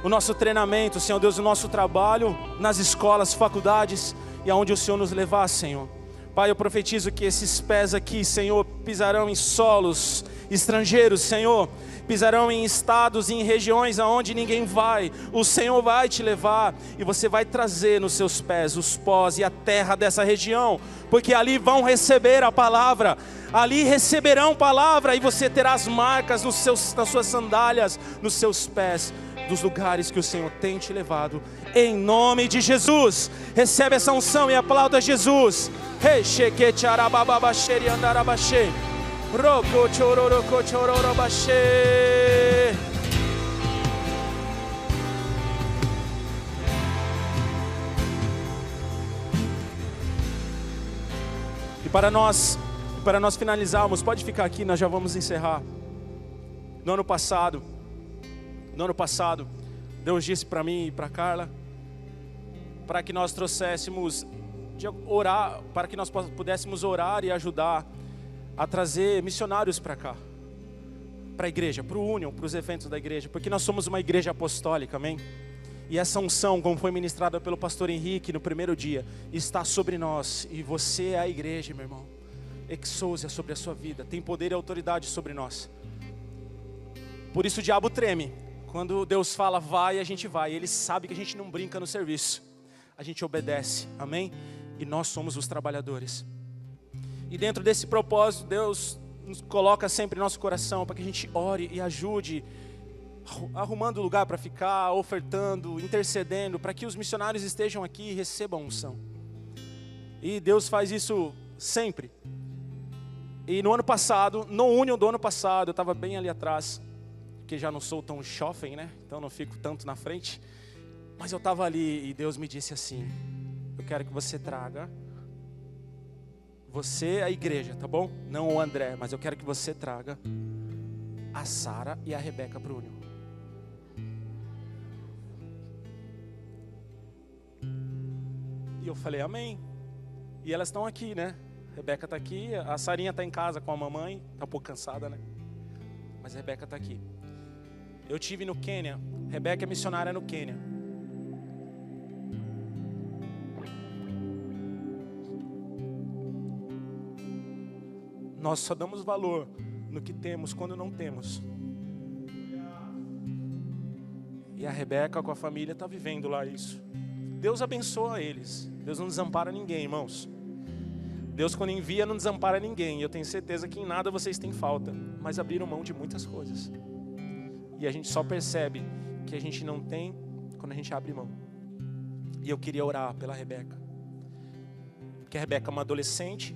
O nosso treinamento, Senhor Deus, o nosso trabalho nas escolas, faculdades e aonde o Senhor nos levar, Senhor. Pai, eu profetizo que esses pés aqui, Senhor, pisarão em solos estrangeiros, Senhor. Pisarão em estados e em regiões aonde ninguém vai. O Senhor vai te levar e você vai trazer nos seus pés os pós e a terra dessa região, porque ali vão receber a palavra. Ali receberão palavra e você terá as marcas nas suas sandálias, nos seus pés, dos lugares que o Senhor tem te levado. Em nome de Jesus, recebe essa unção e aplauda Jesus. Para nós finalizarmos, pode ficar aqui, nós já vamos encerrar. No ano passado, Deus disse para mim e para Carla, para que nós trouxéssemos, orar, para que nós pudéssemos orar e ajudar a trazer missionários para cá, para a igreja, para o Union, para os eventos da igreja, porque nós somos uma igreja apostólica, amém? E essa unção, como foi ministrada pelo pastor Henrique no primeiro dia, está sobre nós. E você é a igreja, meu irmão. Exousia sobre a sua vida. Tem poder e autoridade sobre nós. Por isso o diabo treme. Quando Deus fala vai, a gente vai. Ele sabe que a gente não brinca no serviço. A gente obedece, amém? E nós somos os trabalhadores. E dentro desse propósito, Deus nos coloca sempre em nosso coração para que a gente ore e ajude, arrumando lugar para ficar, ofertando, intercedendo, para que os missionários estejam aqui e recebam unção. E Deus faz isso sempre. E no ano passado, no Union do ano passado, eu estava bem ali atrás, porque já não sou tão jovem, né? Então não fico tanto na frente. Mas eu estava ali e Deus me disse assim: eu quero que você traga, você a igreja, tá bom? Não o André, mas eu quero que você traga a Sara e a Rebeca para o Union. E eu falei, amém. E elas estão aqui, né? A Rebeca está aqui, a Sarinha está em casa com a mamãe, está um pouco cansada, né? Mas a Rebeca está aqui. Eu tive no Quênia, Rebeca é missionária no Quênia. Nós só damos valor no que temos quando não temos. E a Rebeca com a família está vivendo lá isso. Deus abençoa eles. Deus não desampara ninguém, irmãos. Deus quando envia não desampara ninguém. Eu tenho certeza que em nada vocês têm falta, mas abriram mão de muitas coisas. E a gente só percebe que a gente não tem quando a gente abre mão. E eu queria orar pela Rebeca. Porque a Rebeca é uma adolescente.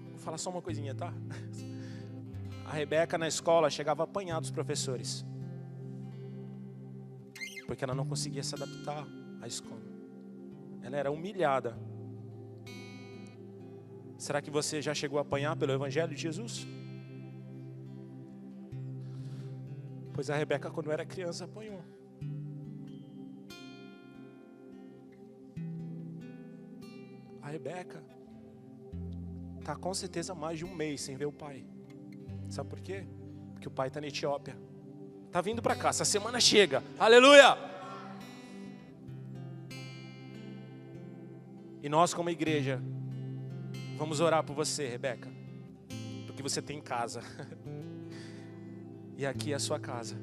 Vou falar só uma coisinha, tá? A Rebeca na escola chegava a apanhar dos professores. Porque ela não conseguia se adaptar à escola. Ela era humilhada. Será que você já chegou a apanhar pelo Evangelho de Jesus? Pois a Rebeca, quando era criança, apanhou. A Rebeca está com certeza mais de um mês sem ver o pai. Sabe por quê? Porque o pai está na Etiópia. Está vindo para cá, essa semana chega. Aleluia! E nós como igreja vamos orar por você, Rebeca, porque você tem casa. E aqui é a sua casa.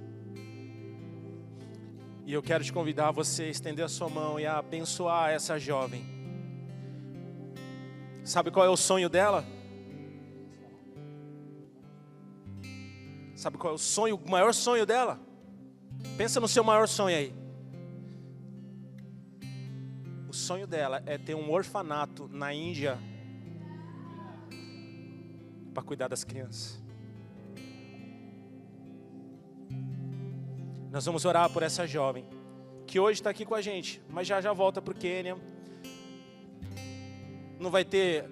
E eu quero te convidar a você estender a sua mão e a abençoar essa jovem. Sabe qual é o sonho dela? Sabe qual é o sonho, o maior sonho dela? Pensa no seu maior sonho aí. O sonho dela é ter um orfanato na Índia para cuidar das crianças. Nós vamos orar por essa jovem que hoje está aqui com a gente, mas já volta para o Quênia. Não vai ter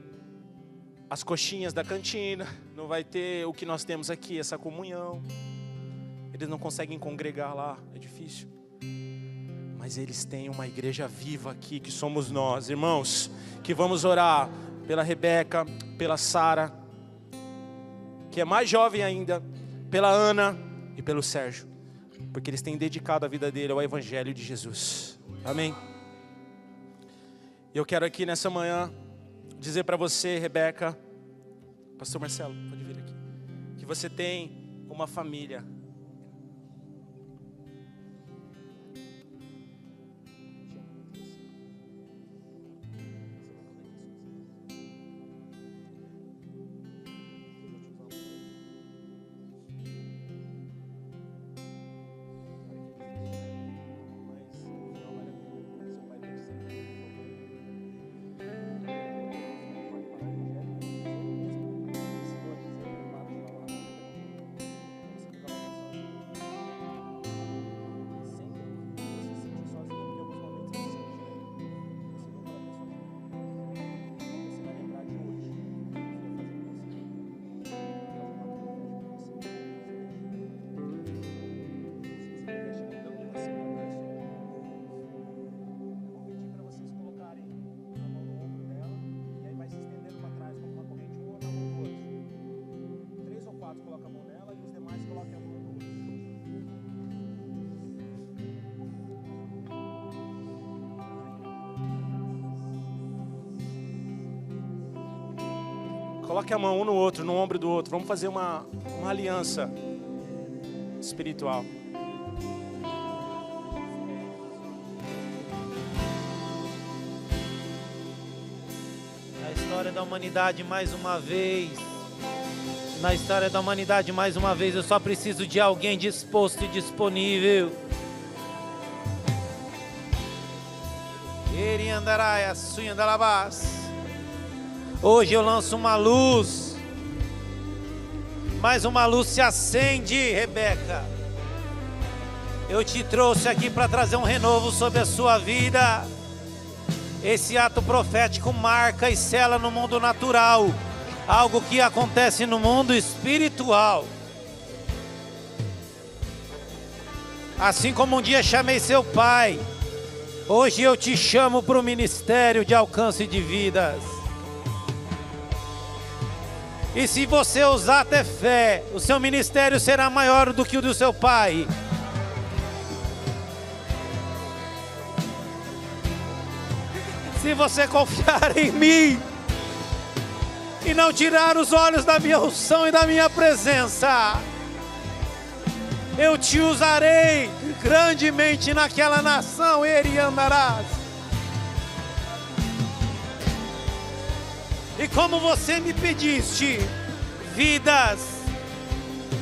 as coxinhas da cantina, não vai ter o que nós temos aqui, essa comunhão. Eles não conseguem congregar lá, é difícil. Mas eles têm uma igreja viva aqui, que somos nós, irmãos, que vamos orar pela Rebeca, pela Sara, que é mais jovem ainda, pela Ana e pelo Sérgio, porque eles têm dedicado a vida dele ao Evangelho de Jesus. Amém? Eu quero aqui nessa manhã dizer para você, Rebeca, pastor Marcelo, pode vir aqui, que você tem uma família. Coloque a mão um no outro, no ombro do outro. Vamos fazer uma aliança espiritual. Na história da humanidade, mais uma vez. Na história da humanidade, mais uma vez, eu só preciso de alguém disposto e disponível. Hoje eu lanço uma luz. Mais uma luz se acende, Rebeca. Eu te trouxe aqui para trazer um renovo sobre a sua vida. Esse ato profético marca e sela no mundo natural algo que acontece no mundo espiritual. Assim como um dia chamei seu pai, hoje eu te chamo para o ministério de alcance de vidas. E se você usar até fé, o seu ministério será maior do que o do seu pai. Se você confiar em mim e não tirar os olhos da minha unção e da minha presença, eu te usarei grandemente naquela nação, e andarás. E como você me pediste vidas,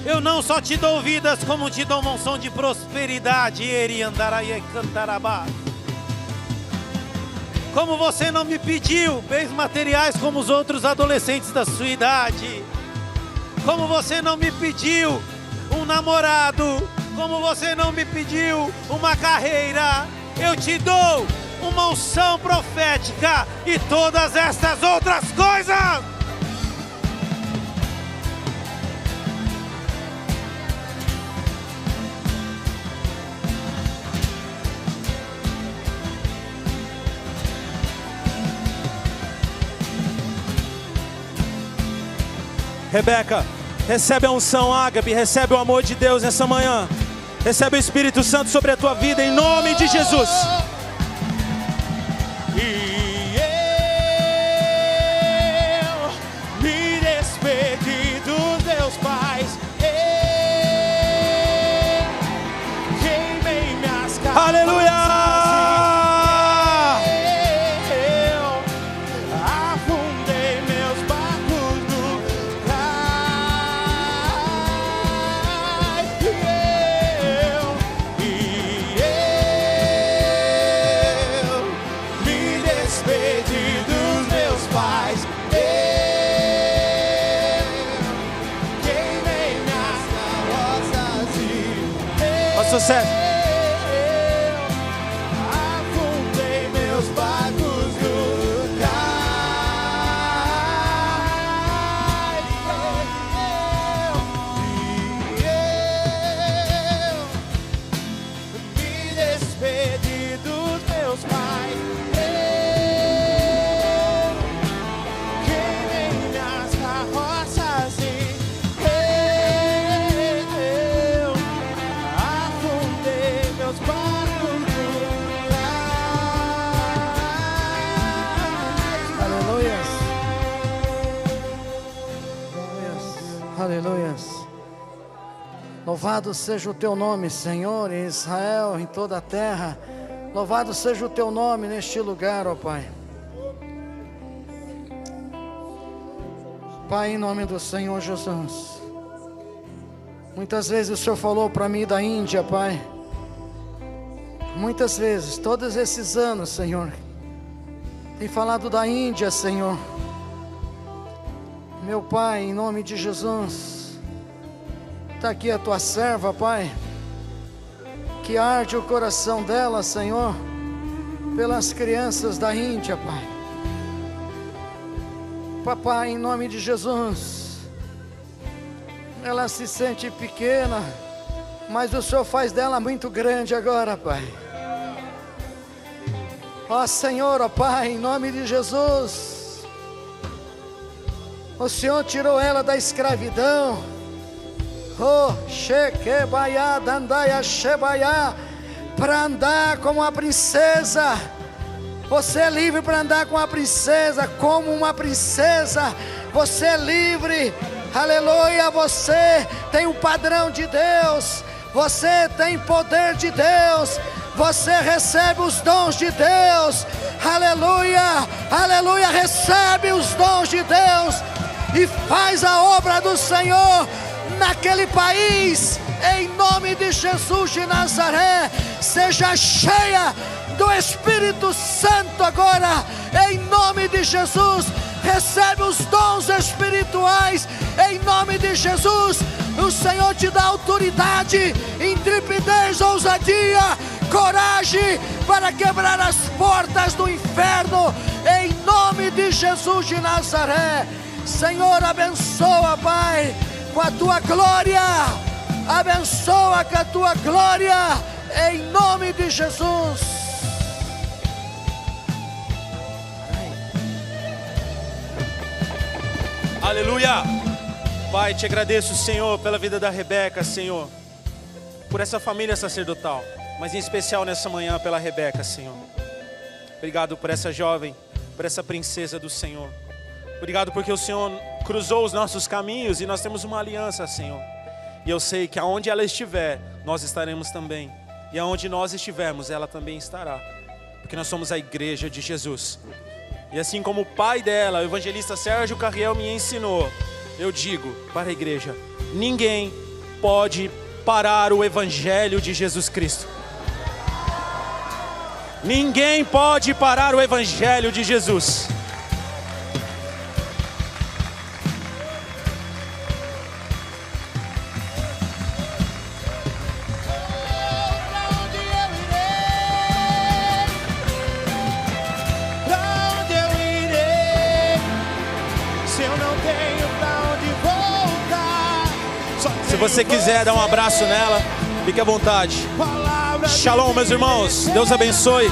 eu não só te dou vidas, como te dou uma unção de prosperidade, e andará e cantarabá. Como você não me pediu bens materiais como os outros adolescentes da sua idade, como você não me pediu um namorado, como você não me pediu uma carreira, eu te dou uma unção profética e todas estas outras coisas. Rebeca, recebe a unção, Ágape, recebe o amor de Deus nessa manhã. Recebe o Espírito Santo sobre a tua vida, em nome de Jesus. E eu me despedi dos meus pais. Eu queimei minhas calças. Aleluia! Sucesso. Afundei meus barcos no cais. Eu me despedi dos meus pais. Eu queimei minhas carroças e eu afundei meus barcos no cais. Aleluias. Aleluias. Louvado seja o teu nome, Senhor, em Israel, em toda a terra. Louvado seja o teu nome neste lugar, ó Pai. Pai, em nome do Senhor Jesus. Muitas vezes o Senhor falou para mim da Índia, Pai. Muitas vezes, todos esses anos, Senhor, tem falado da Índia, Senhor. Meu Pai, em nome de Jesus, está aqui a tua serva, Pai, que arde o coração dela, Senhor, pelas crianças da Índia, Pai. Papai, em nome de Jesus, ela se sente pequena, mas o Senhor faz dela muito grande agora, Pai. Ó Senhor, ó Pai, em nome de Jesus, o Senhor tirou ela da escravidão. Oh, Shekebaia, Dandaia, Shebaia, para andar como a princesa. Você é livre para andar com a princesa, como uma princesa. Você é livre, aleluia. Você tem um padrão de Deus, você tem poder de Deus, você recebe os dons de Deus, aleluia, aleluia. Recebe os dons de Deus e faz a obra do Senhor naquele país, em nome de Jesus de Nazaré. Seja cheia do Espírito Santo agora, em nome de Jesus. Recebe os dons espirituais, em nome de Jesus. O Senhor te dá autoridade, intrepidez, ousadia, coragem para quebrar as portas do inferno, em nome de Jesus de Nazaré. Senhor, abençoa, Pai, com a tua glória, abençoa com a tua glória, em nome de Jesus. Aleluia! Pai, te agradeço, Senhor, pela vida da Rebeca, Senhor, por essa família sacerdotal, mas em especial nessa manhã pela Rebeca, Senhor. Obrigado por essa jovem, por essa princesa do Senhor. Obrigado porque o Senhor cruzou os nossos caminhos e nós temos uma aliança, Senhor. E eu sei que aonde ela estiver, nós estaremos também. E aonde nós estivermos, ela também estará. Porque nós somos a igreja de Jesus. E assim como o pai dela, o evangelista Sérgio Carriel, me ensinou, eu digo para a igreja: ninguém pode parar o evangelho de Jesus Cristo. Ninguém pode parar o evangelho de Jesus. Se você quiser dar um abraço nela, fique à vontade. Shalom, meus irmãos. Deus abençoe.